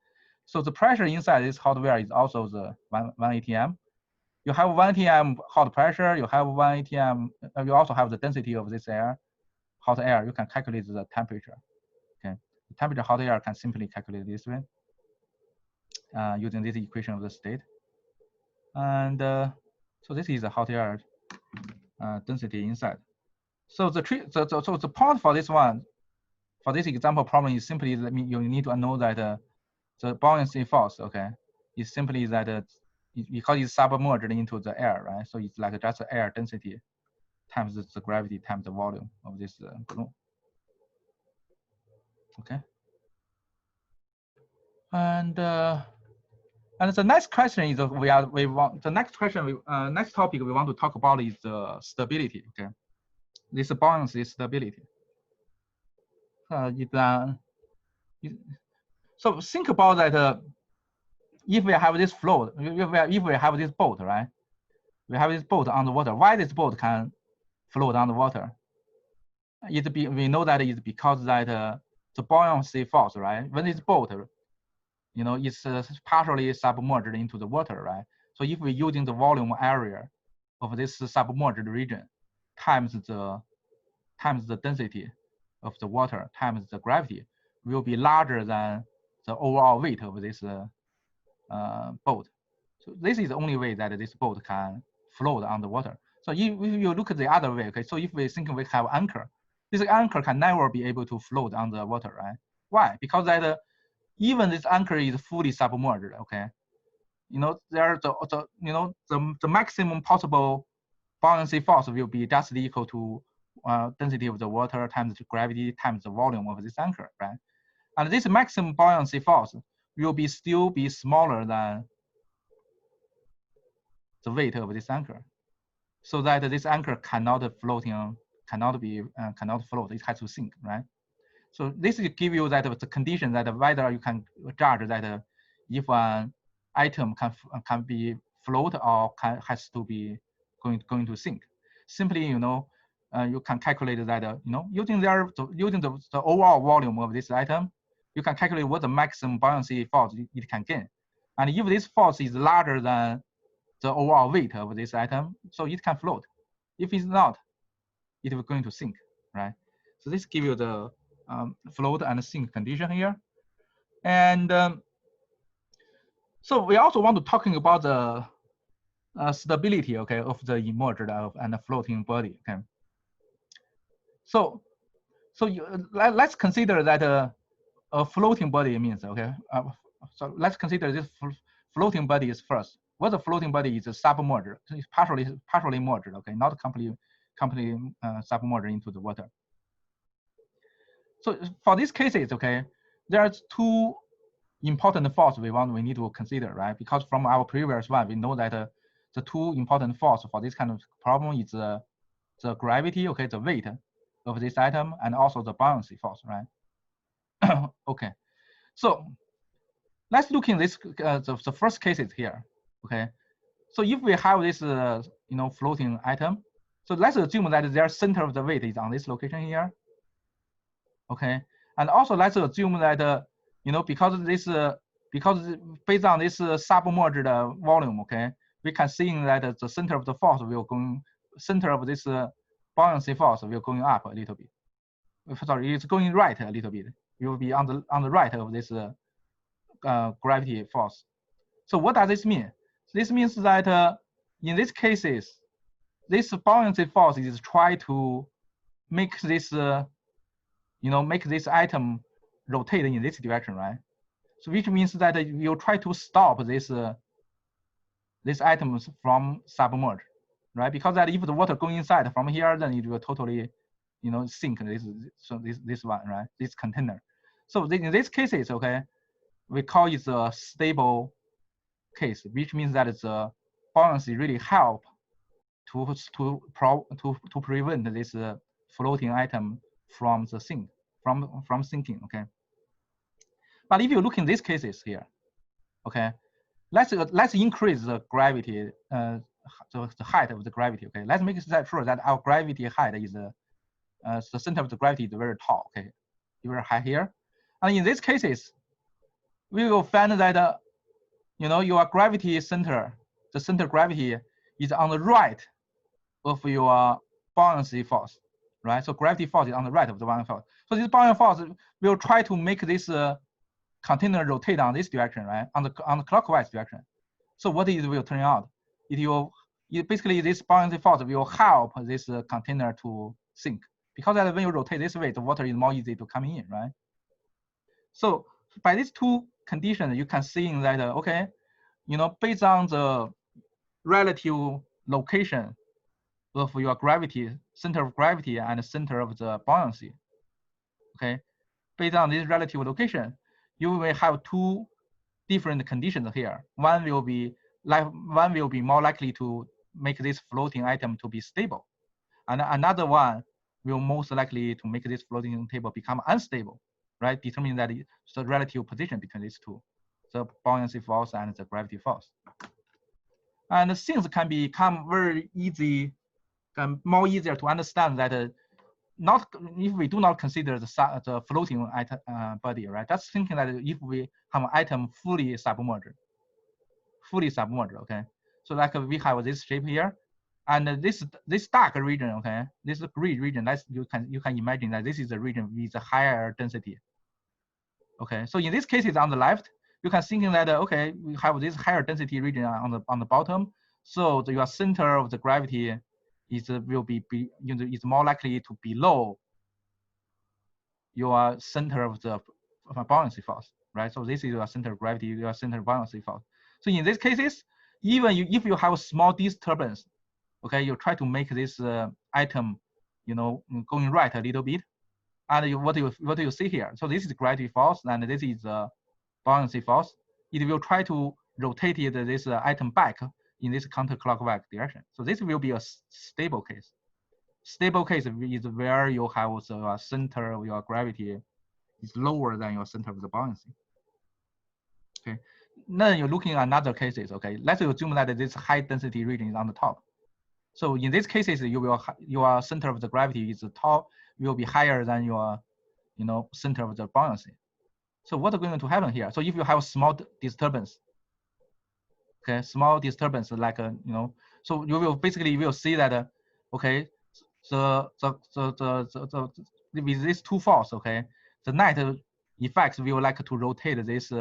so the pressure inside this hot air is also the 1 atm. You have 1 atm hot pressure, you have 1 atm, you also have the density of this air, hot air. You can calculate the temperature. Okay, the temperature hot air can simply calculate this way using this equation of the state. And so this is the hot air density inside. So the point for this one, for this example problem is simply that you need to know that the buoyancy force, okay, is simply that because it's submerged into the air, right? So it's like just the air density times the gravity times the volume of this balloon. Okay. And the next question is next topic we want to talk about is stability. Okay, this buoyancy stability. So think about that. If we have this float, if we have this boat, right? We have this boat on the water. Why this boat can float on the water? We know that it's because that the buoyancy force, right? When this boat, you know, it's partially submerged into the water, right? So if we're using the volume area of this submerged region times the density of the water times the gravity will be larger than the overall weight of this boat. So this is the only way that this boat can float on the water. So if you look at the other way, okay, so if we think we have anchor, this anchor can never be able to float on the water, right? Why? Because that even this anchor is fully submerged, okay? You know, there the maximum possible buoyancy force will be just equal to density of the water times the gravity times the volume of this anchor, right? And this maximum buoyancy force will still be smaller than the weight of this anchor, so that this anchor cannot float. It has to sink, right? So this will give you that the condition that whether you can judge that if an item can be float or has to be going to sink. Simply, you can calculate that using the overall volume of this item, you can calculate what the maximum buoyancy force it can gain. And if this force is larger than the overall weight of this item, so it can float. If it's not, it will going to sink, right? So this gives you the float and sink condition here. And so we also want to talking about the stability, okay, of the immerged and the floating body, okay. So let's consider that a floating body means, okay. So let's consider this floating body is first. What the floating body is submerged, it's partially merged, okay, not completely submerged into the water. So for these cases, okay, there's two important forces we need to consider, right? Because from our previous one, we know that the two important forces for this kind of problem is the gravity, okay, the weight of this item, and also the buoyancy force, right? Okay, so let's look in this the first cases here, okay. So if we have this floating item, so let's assume that their center of the weight is on this location here, okay. And also let's assume that because based on this submerged volume, okay, we can see that the center of the force will center of this buoyancy force will going up a little bit. Sorry, it's going right a little bit. It will be on the right of this gravity force. So what does this mean? This means that in these cases, this buoyancy force is try to make this make this item rotate in this direction, right? So which means that you try to stop this items from submerge, right? Because that if the water going inside from here, then it will totally sink this one, right? This container. So in this cases, okay, we call it a stable case, which means that the buoyancy really help to prevent this floating item from the from sinking, okay. But if you look in these cases here, okay, let's increase the gravity, the height of the gravity, okay. Let's make sure that our gravity height is the center of the gravity is very tall, okay, very high here. And in these cases, we will find that your gravity center, the center gravity is on the right of your buoyancy force, right? So gravity force is on the right of the buoyancy force. So this buoyancy force will try to make this container rotate on this direction, right? On the clockwise direction. So what it will turn out? Basically this buoyancy force will help this container to sink, because when you rotate this way, the water is more easy to come in, right? So by these two conditions, you can see that okay, based on the relative location of your gravity, center of gravity and center of the buoyancy, okay, based on this relative location, you will have two different conditions here. One will be more likely to make this floating item to be stable, and another one will most likely to make this floating table become unstable, right? Determining that it's the relative position between these two, the buoyancy force and the gravity force. And things can become very easy, more easier to understand that not if we do not consider the floating item body, right? That's thinking that if we have an item fully submerged, okay. So like we have this shape here, and this dark region, okay, this gray region. You can imagine that this is a region with a higher density. Okay, so in this case, it's on the left. you can think that okay, we have this higher density region on the bottom, so your center of the gravity is will be is more likely to below your center of the buoyancy force, right? So this is your center of gravity, your center of buoyancy force. So in these cases, even if you have a small disturbance, okay, you try to make this item, going right a little bit, and what do you see here? So this is gravity force, and this is buoyancy force. It will try to rotate this item back in this counterclockwise direction. So this will be a stable case. Stable case is where you have the center of your gravity is lower than your center of the buoyancy. Okay, then you're looking at other cases. Okay, let's assume that this high density region is on the top. So in these cases, your center of the gravity is top will be higher than your center of the buoyancy. So what's going to happen here? So if you have a small disturbance, okay, small disturbance like so you will basically see that okay, with these two forces, okay, the net effects will like to rotate this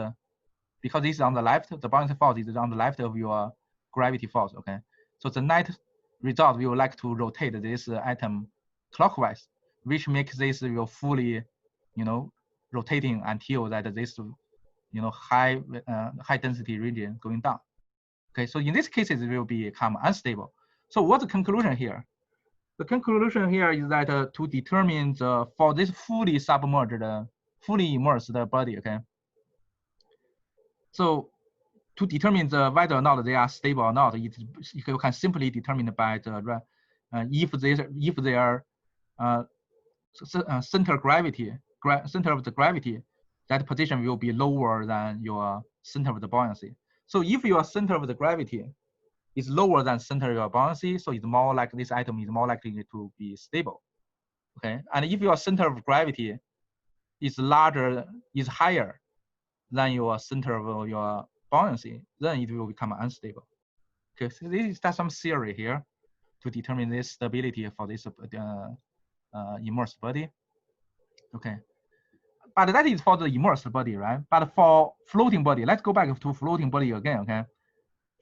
because this is on the left, the buoyancy force is on the left of your gravity force, okay. So the net result will like to rotate this atom clockwise, which makes this will fully, rotating until that this, high density region going down. Okay, so in this case, it will become unstable. So what's the conclusion here? The conclusion here is that to determine for this fully submerged, fully immersed body, okay. So to determine whether or not they are stable or not, you can simply determine by the if their center of the gravity, that position will be lower than your center of the buoyancy. So if your center of the gravity is lower than center of your buoyancy, so it's more like this item is more likely to be stable. Okay, and if your center of gravity is higher than your center of your buoyancy, then it will become unstable. Okay, so this is some theory here to determine this stability for this immersed body. Okay, but that is for the immersed body, right? But for floating body, let's go back to floating body again. Okay,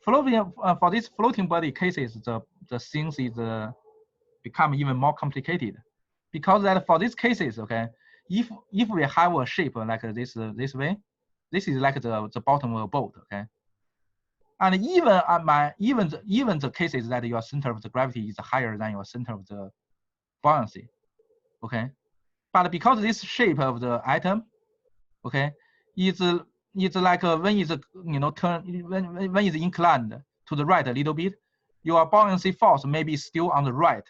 floating for this floating body cases, the things is become even more complicated, because that for these cases, okay, if we have a shape like this way, this is like the bottom of a boat, okay. And even the cases that your center of the gravity is higher than your center of the buoyancy, okay. But because this shape of the atom, okay, it's like when it's when it's inclined to the right a little bit, your buoyancy force may be still on the right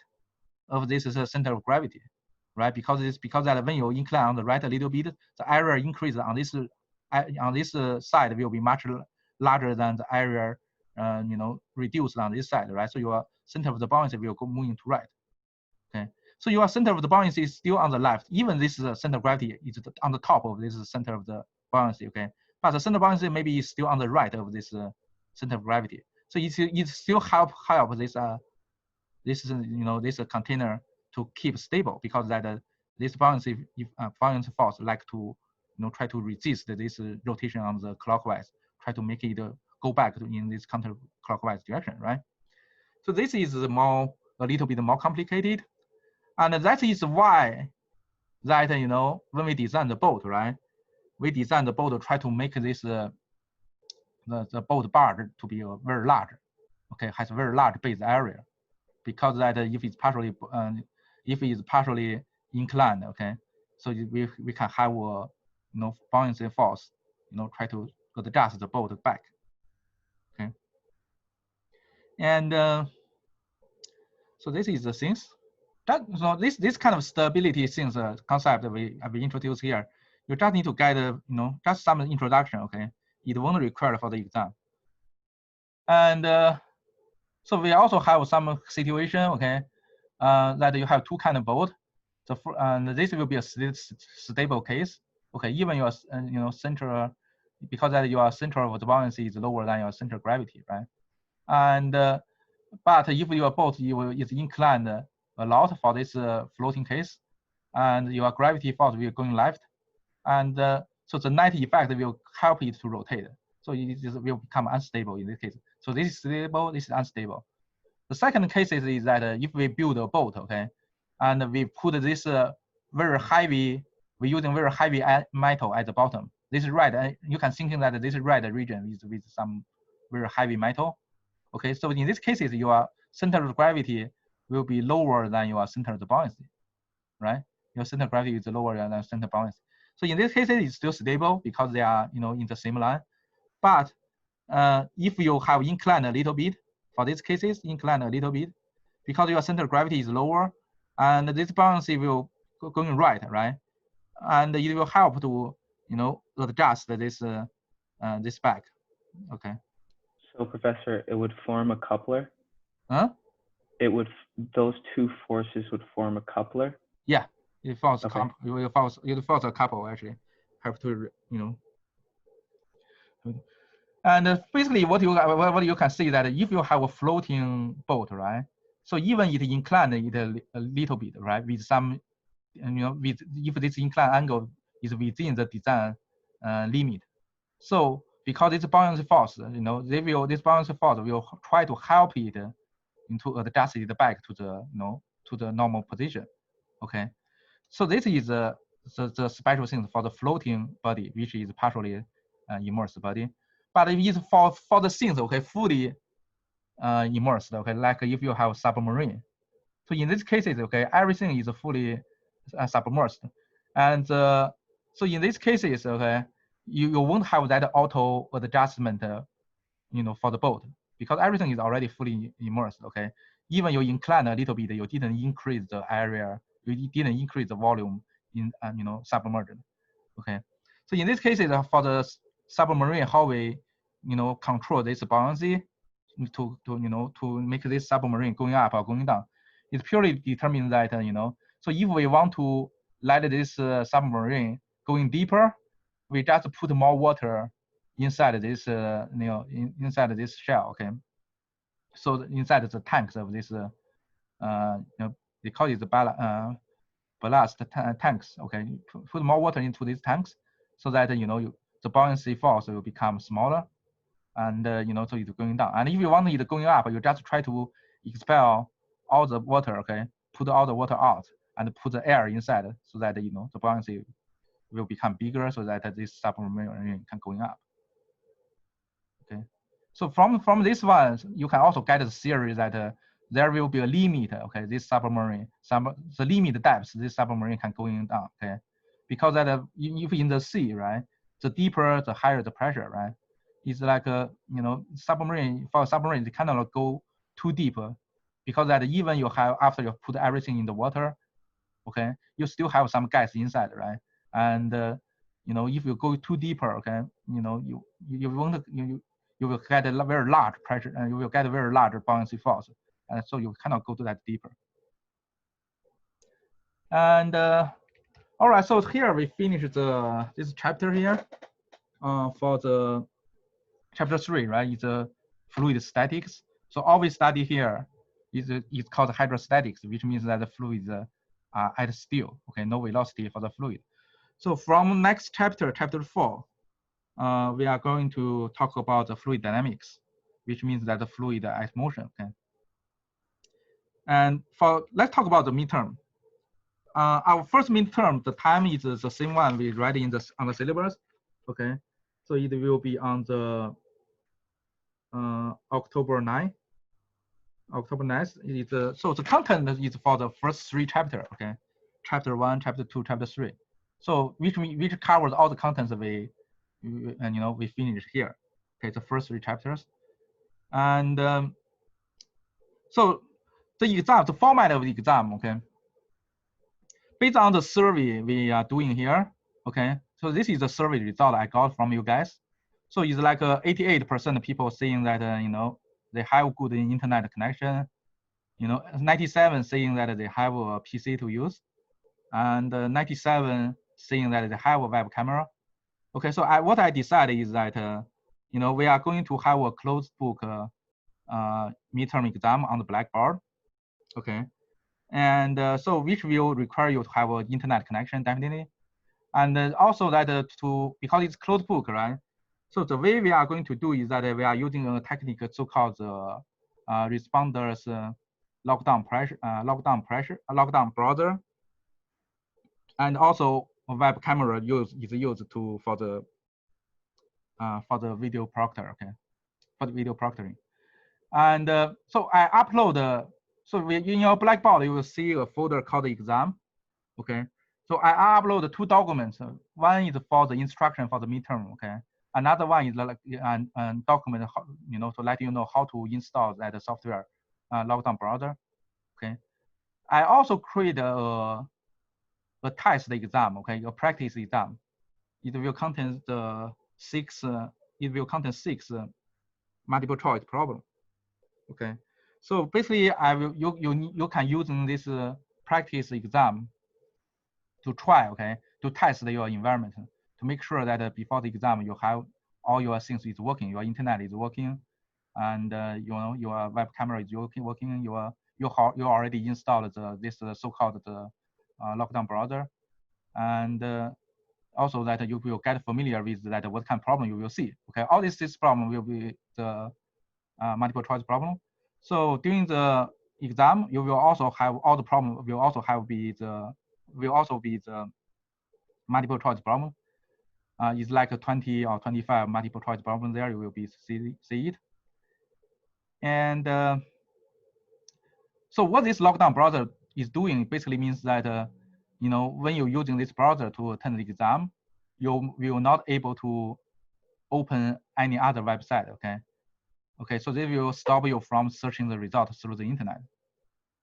of this center of gravity, right? Because that when you incline on the right a little bit, the area increase on this side will be much larger than the area reduced on this side, right? So your center of the buoyancy will go moving to right. Okay, so your center of the buoyancy is still on the left. Even this center of gravity is on the top of this center of the buoyancy. Okay, but the center of buoyancy maybe is still on the right of this center of gravity. So it still help this this container to keep stable, because that this buoyancy force like to try to resist this rotation on the clockwise, try to make it go back in this counterclockwise direction, right? So this is a little bit more complicated, and that is why that when we design the boat, right, we design the boat to try to make this the boat bar to be very large, okay, has a very large base area, because that if it's partially inclined, okay, so we can have a buoyancy force, try to adjust the boat back, okay. And so this is the things that this kind of stability things concept that we introduced here. You just need to get just some introduction, okay. It won't require for the exam. And so we also have some situation, okay, that you have two kind of boat. And this will be a stable case, okay. Even your center, because that your center of the buoyancy is lower than your center of gravity, right? And but if your boat is inclined a lot for this floating case, and your gravity force will going left, and So the net effect will help it to rotate. So it will become unstable in this case. So this is stable, this is unstable. The second case is that if we build a boat, okay, and we put this very heavy, we're using very heavy metal at the bottom. This is red, and you can think that this red region is with some very heavy metal. Okay, so in these cases, your center of gravity will be lower than your center of buoyancy, right? Your center of gravity is lower than center of buoyancy. So in this case, it's still stable because they are, in the same line. But if you have inclined a little bit, for these cases, incline a little bit, because your center of gravity is lower, and this buoyancy will going right, and it will help to, adjust this this back. Okay. So, Professor, it would form a coupler. Huh? Those two forces would form a coupler. Yeah, it forms Okay. it forms a couple actually. Have to, And basically, what you can see that if you have a floating boat, right? So even it inclined it a little bit, right? With some, if this incline angle is within the design limit. So because it's buoyancy force, this buoyancy force will try to help it to adjust it back to the, to the normal position. Okay. So this is the special thing for the floating body, which is partially immersed body. But if it's for the things, okay, fully immersed, okay, like if you have submarine. So in these cases, okay, everything is fully submersed. And so in these cases, okay, you won't have that auto adjustment, for the boat, because everything is already fully immersed, okay? Even you incline a little bit, you didn't increase the area, you didn't increase the volume in, submerged, okay? So in this case, for the submarine, how we, control this buoyancy to make this submarine going up or going down, it purely determines that, so if we want to let this submarine going deeper, we just put more water inside this, inside this shell, okay? So inside the tanks of this, they call it the ballast tanks, okay? Put more water into these tanks so that, the buoyancy force will become smaller, and, so it's going down. And if you want it going up, you just try to expel all the water, okay? Put all the water out and put the air inside so that, the buoyancy will become bigger so that this submarine can going up. Okay, so from this one, you can also get the theory that there will be a limit. Okay, this submarine, the limit depth this submarine can going down. Okay, because that if in the sea, right, the deeper, the higher the pressure, right? It's like submarine, for a submarine, it cannot go too deep, because that even you have, after you put everything in the water, okay, you still have some gas inside, right? And if you go too deeper, okay, you won't you will get a very large pressure, and you will get a very large buoyancy force, and so you cannot go to that deeper. And all right, so here we finish this chapter here for the chapter 3, right? It's fluid statics. So all we study here is called hydrostatics, which means that the fluids are at still, okay, no velocity for the fluid. So from next chapter, chapter 4, we are going to talk about the fluid dynamics, which means that the fluid at motion. Okay. And let's talk about the midterm. Our first midterm, the time is the same one we read on the syllabus. Okay, so it will be on the October 9th. October 9th. So the content is for the first 3 chapters. Okay, chapter 1, chapter 2, chapter 3. So which covers all the contents we finished here. Okay, the first 3 chapters. And so the format of the exam, okay, based on the survey we are doing here, okay, so this is the survey result I got from you guys. So it's like 88% of people saying that, they have good internet connection, 97 saying that they have a PC to use, and 97 saying that they have a web camera. Okay, so what I decided is that, we are going to have a closed book midterm exam on the Blackboard. Okay, and so which will require you to have an internet connection, definitely. And also that because it's closed book, right? So the way we are going to do is that we are using a technique so-called responders lockdown browser, and also a web camera is used for the video proctor, okay, for the video proctoring. And so I upload. So in your Blackboard you will see a folder called exam, okay. So I upload 2 documents. One is for the instruction for the midterm, okay. Another one is like a document, to let you know how to install that software lockdown browser, okay. I also create a test exam, okay, a practice exam. It will contain the 6 multiple choice problem, okay. So basically, you can use this practice exam to try, okay, to test your environment, to make sure that before the exam you have all your things is working, your internet is working, and your web camera is working. You already installed this so-called lockdown browser, and also that you will get familiar with that what kind of problem you will see. Okay, all this problem will be the multiple choice problem. So during the exam, you will also have all the problem will also be the multiple choice problem. It's like a 20 or 25 multiple choice problem there. You will be see it. And so what this lockdown browser is doing basically means that when you're using this browser to attend the exam, you will not able to open any other website. Okay, so this will stop you from searching the result through the internet.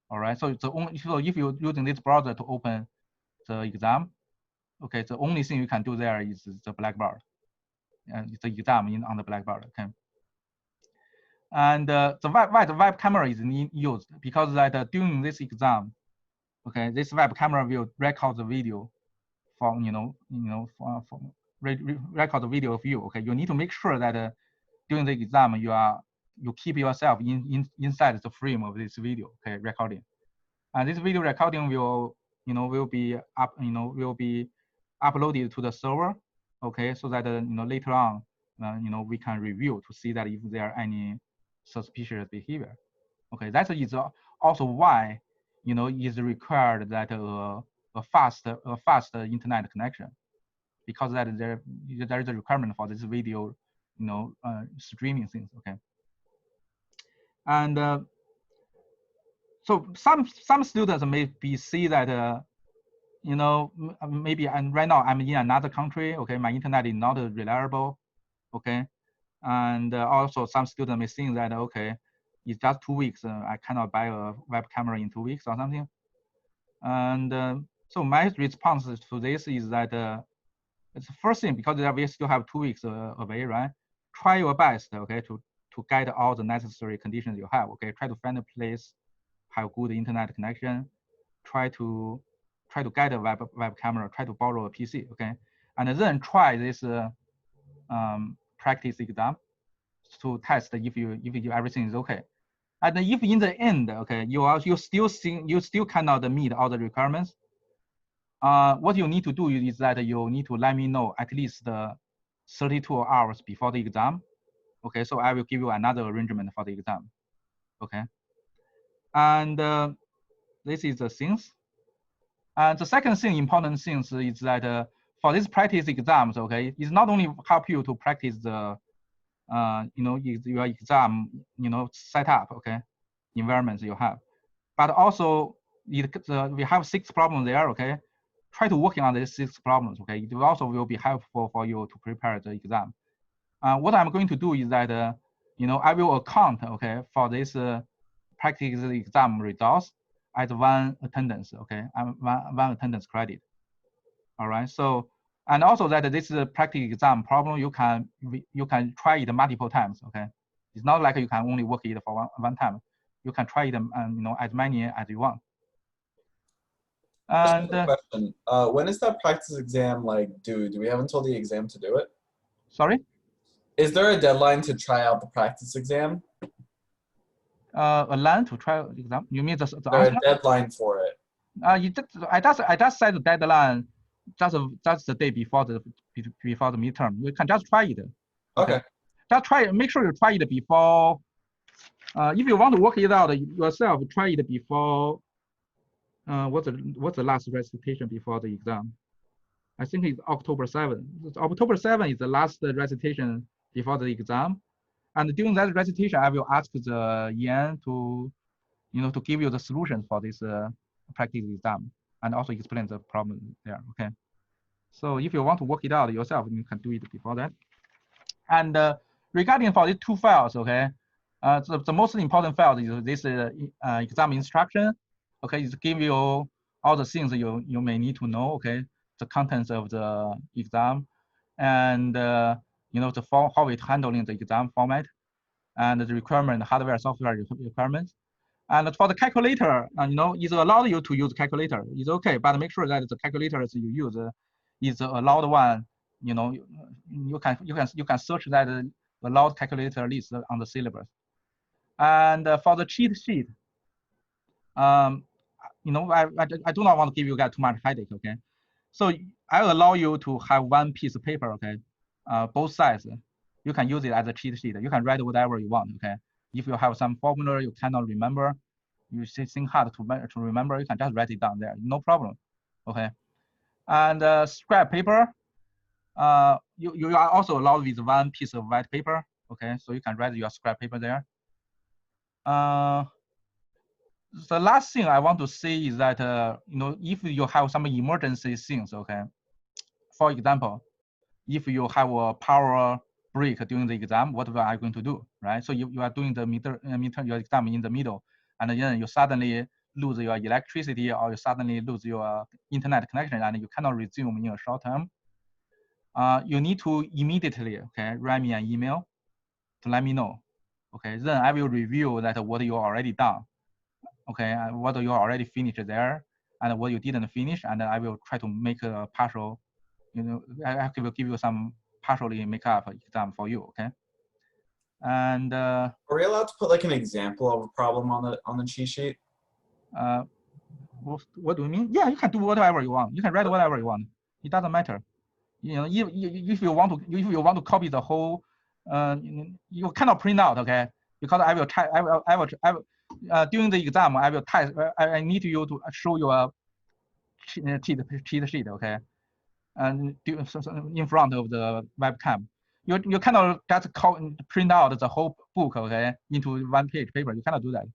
All right, so if you're using this browser to open the exam, okay, the only thing you can do there is the Blackboard, and it's the exam on the Blackboard. Okay, and the web camera is used because that during this exam, okay, this web camera will record the video from record the video of you. Okay, you need to make sure that during the exam you keep yourself inside the frame of this video, okay, recording. And this video recording will be uploaded to the server, okay, so that later on we can review to see that if there are any suspicious behavior. Okay, that is also why is required that a fast internet connection, because that there is a requirement for this video streaming things. Okay, and so some students may see that maybe right now I'm in another country, okay, my internet is not reliable, okay, and also some students may think that okay, it's just 2 weeks, I cannot buy a web camera in 2 weeks or something. And so my response to this is that it's the first thing, because we still have 2 weeks away, right? Try your best, okay, to get all the necessary conditions you have. Okay, try to find a place, have good internet connection, try to get a web camera, try to borrow a PC, okay, and then try this practice exam to test if everything is okay. And if in the end, okay, you still cannot meet all the requirements, what you need to do is that you need to let me know at least 32 hours before the exam. Okay, so I will give you another arrangement for the exam. Okay, and this is the things. And the second thing, important things, is that for this practice exams, okay, it's not only help you to practice the your exam setup, okay, environments you have, but also we have 6 problems there, okay. Try to working on these 6 problems, okay. It also will be helpful for you to prepare the exam. What I'm going to do is that I will account, okay, for this practice exam results as 1 attendance, okay, one attendance credit. All right, so and also that this is a practice exam problem, you can try it multiple times, okay. It's not like you can only work it for one time. You can try it as many as you want. And question: when is that practice exam due? Do we have until the exam to do it? Sorry? Is there a deadline to try out the practice exam? A line to try exam? You mean the Is there a deadline for it? I just set the deadline just the day before the midterm. You can just try it. Okay. Just try it. Make sure you try it before. If you want to work it out yourself, try it before. What's the last recitation before the exam? I think it's October 7th. October 7th is the last recitation before the exam. And during that recitation, I will ask the Yan to, to give you the solution for this practice exam and also explain the problem there. Okay. So if you want to work it out yourself, you can do it before that. And regarding for these two files, okay, the most important file is this exam instruction. Okay, it give you all the things you may need to know. Okay, the contents of the exam, and the how we handling the exam format, and the requirement, hardware, software requirements. And for the calculator, it allows you to use calculator. It's okay, but make sure that the calculators you use is allowed one. You can search that allowed calculator list on the syllabus. And for the cheat sheet, I do not want to give you guys too much headache. Okay, so I allow you to have one piece of paper. Okay, both sides. You can use it as a cheat sheet. You can write whatever you want. Okay, if you have some formula you cannot remember, you think hard to remember, you can just write it down there. No problem. Okay, and scrap paper. You are also allowed with one piece of white paper. Okay, so you can write your scrap paper there. The last thing I want to say is that if you have some emergency things, okay. For example, if you have a power break during the exam, what are you going to do, right? So you are doing the midterm your exam in the middle, and then you suddenly lose your electricity, or you suddenly lose your internet connection, and you cannot resume in a short term. You need to immediately, okay, write me an email to let me know. Okay, then I will review that what you already done. Okay, what you already finished there, and what you didn't finish, and I will try to make a partial. I will give you some partially make up exam for you. Okay. And are we allowed to put like an example of a problem on the cheat sheet? What do you mean? Yeah, you can do whatever you want. You can write whatever you want. It doesn't matter. If you want to copy the whole, you cannot print out. Okay, because I will try. I will during the exam I will type. I need you to show your cheat sheet. Okay, and in front of the webcam. You cannot just print out the whole book, okay, into one page paper. You cannot do that.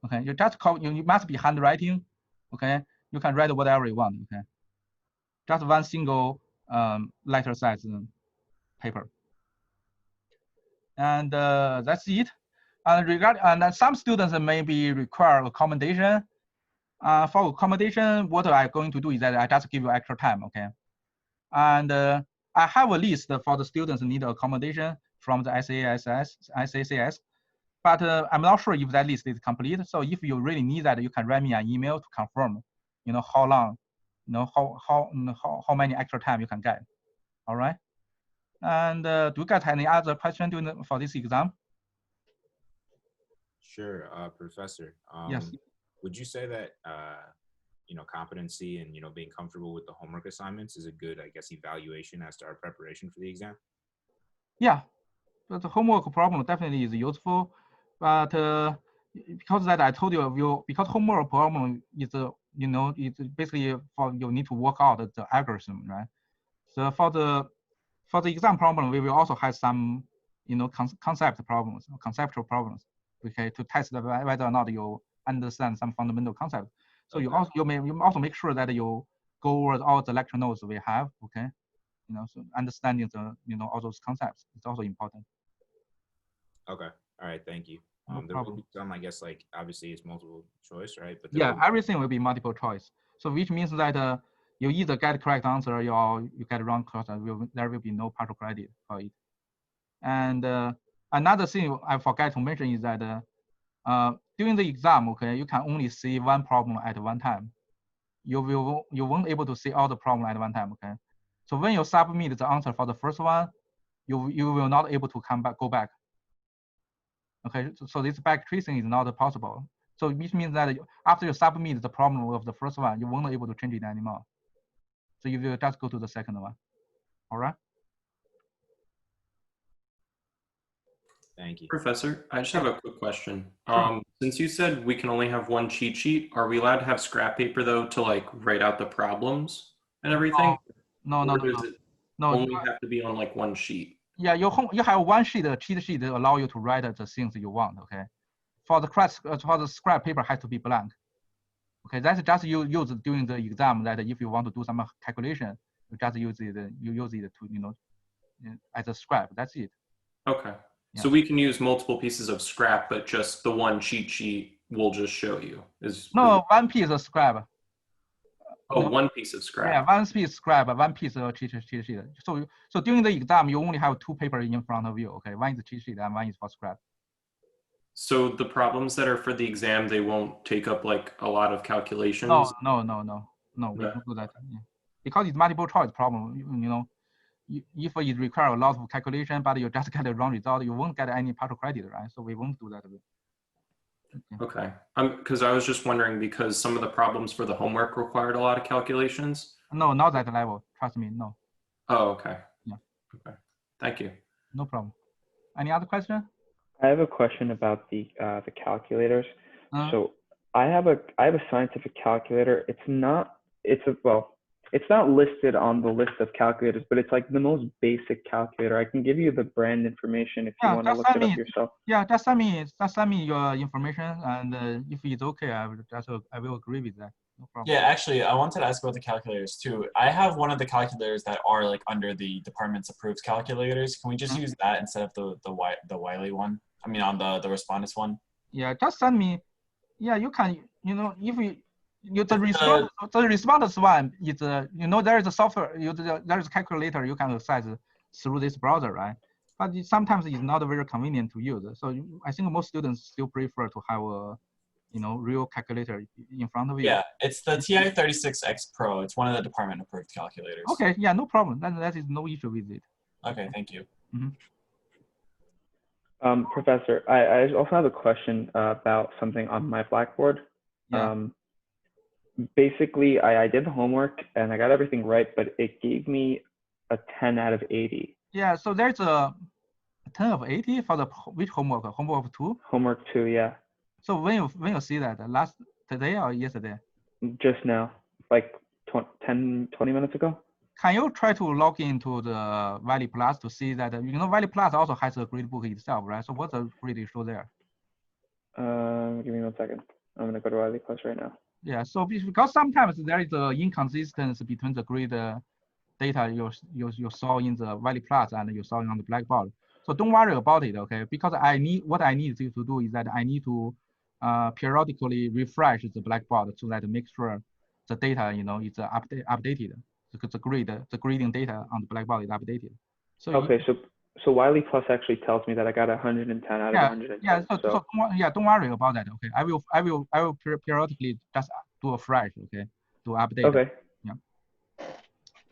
Okay, you just you must be handwriting. Okay, you can write whatever you want. Okay, just one single letter size paper. And that's it. And some students maybe require accommodation. For accommodation, what I'm going to do is that I just give you extra time. Okay. And I have a list for the students who need accommodation from the SACS, but I'm not sure if that list is complete. So if you really need that, you can write me an email to confirm, how long, how many extra time you can get. All right. And do you guys have any other question for this exam? Sure, Professor. Yes. Would you say that competency and being comfortable with the homework assignments is a good, I guess, evaluation as to our preparation for the exam? Yeah, the homework problem definitely is useful, but because that I told you, because homework problem is it's basically for you need to work out the algorithm, right? So for the exam problem, we will also have some conceptual problems, okay, to test whether or not you understand some fundamental concepts. So okay. you also make sure that you go over all the lecture notes we have, okay? So understanding the all those concepts is also important. Okay. All right. Thank you. No there will be some, I guess, like obviously it's multiple choice, right? But yeah, everything will be multiple choice. So which means that you either get correct answer or you get wrong answer. There will be no partial credit for it. And another thing I forgot to mention is that during the exam, okay, you can only see one problem at one time. You won't able to see all the problem at one time, okay? So when you submit the answer for the first one, you will not able to go back. Okay, so this back tracing is not possible. So which means that after you submit the problem of the first one, you won't be able to change it anymore. So you will just go to the second one. All right. Thank you. Professor, I just have a quick question. Sure. Since you said we can only have one cheat sheet, are we allowed to have scrap paper though to like write out the problems and everything? No, Or does it no. only have to be on like one sheet? Yeah, you have one sheet, a cheat sheet that allow you to write the things you want. Okay. For the scrap paper has to be blank. Okay, that's just you use during the exam that if you want to do some calculation, you just use it. You use it to as a scrap. That's it. Okay. Yeah. So we can use multiple pieces of scrap, but just the one cheat sheet will just show you. No, one piece of scrap. Oh, No. one piece of scrap. Yeah, one piece scrap, one piece of cheat sheet. So during the exam, you only have two papers in front of you. Okay, one is cheat sheet and one is for scrap. So the problems that are for the exam, they won't take up like a lot of calculations. No, we Yeah. don't do that. Yeah. Because it's multiple choice problem. If it requires a lot of calculation, but you just get the wrong result, you won't get any partial credit, right? So we won't do that. Okay. Because I was just wondering because some of the problems for the homework required a lot of calculations. No, not that level. Trust me, no. Oh, okay. Yeah. Okay. Thank you. No problem. Any other question? I have a question about the calculators. Uh, So I have a scientific calculator. It's not listed on the list of calculators, but it's like the most basic calculator. I can give you the brand information if you want to look it up yourself. Yeah, just send me your information, and if it's okay, I will agree with that. No problem. Yeah, actually, I wanted to ask about the calculators too. I have one of the calculators that are like under the department's approved calculators. Can we just use that instead of the Wiley one? I mean, on the respondents one. Yeah, just send me. Yeah, you can. If the respondents one is there is a software. There is a calculator you can access through this browser, right? But sometimes it's not very convenient to use. So I think most students still prefer to have a real calculator in front of you. Yeah, it's the TI-36X Pro. It's one of the department approved calculators. Okay, yeah, no problem. That is no issue with it. Okay, thank you. Mm-hmm. Professor, I also have a question about something on my Blackboard. Yeah. Basically, I did the homework and I got everything right, but it gave me a 10 out of 80. Yeah, so there's a 10 of 80 for which homework? Homework 2? Homework 2, yeah. So when you see that, today or yesterday? Just now, like 10, 20 minutes ago. Can you try to log into the Wiley Plus to see that, Wiley Plus also has a gradebook itself, right? So what's the grade show there? Give me 1 second. I'm gonna go to Wiley Plus right now. Yeah, so because sometimes there is an inconsistency between the grade data you saw in the Wiley Plus and you saw on the Blackboard. So don't worry about it, okay? Because what I need to do is that I need to periodically refresh the Blackboard so that make sure the data, is updated. Because the grading data on the Blackboard is updated. So okay, so Wiley Plus actually tells me that I got 110 out of 110. Yeah, so don't worry about that. Okay, I will periodically just do a fresh. Okay, to update. Okay. Yeah.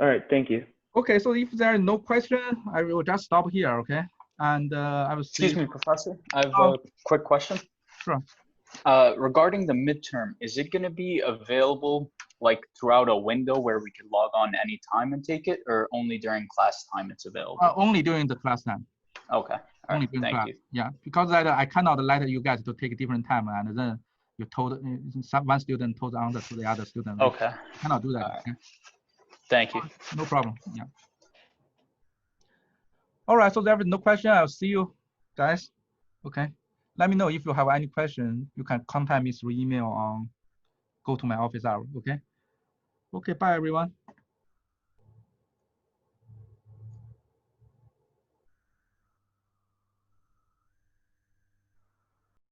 All right. Thank you. Okay, so if there are no question, I will just stop here. Okay, and I will see. Excuse me, Professor. I have a quick question. Sure. Regarding the midterm, is it going to be available like throughout a window where we can log on any time and take it, or only during class time it's available? Only during the class time. Okay. All right. Thank you. Yeah, because I cannot let you guys to take a different time, and then you told one student told the answer to the other student. Okay. Cannot do that. All right. Okay? Thank you. No problem. Yeah. All right. So there is no question. I'll see you guys. Okay. Let me know if you have any question. You can contact me through email or go to my office hour. Okay. Okay. Bye, everyone.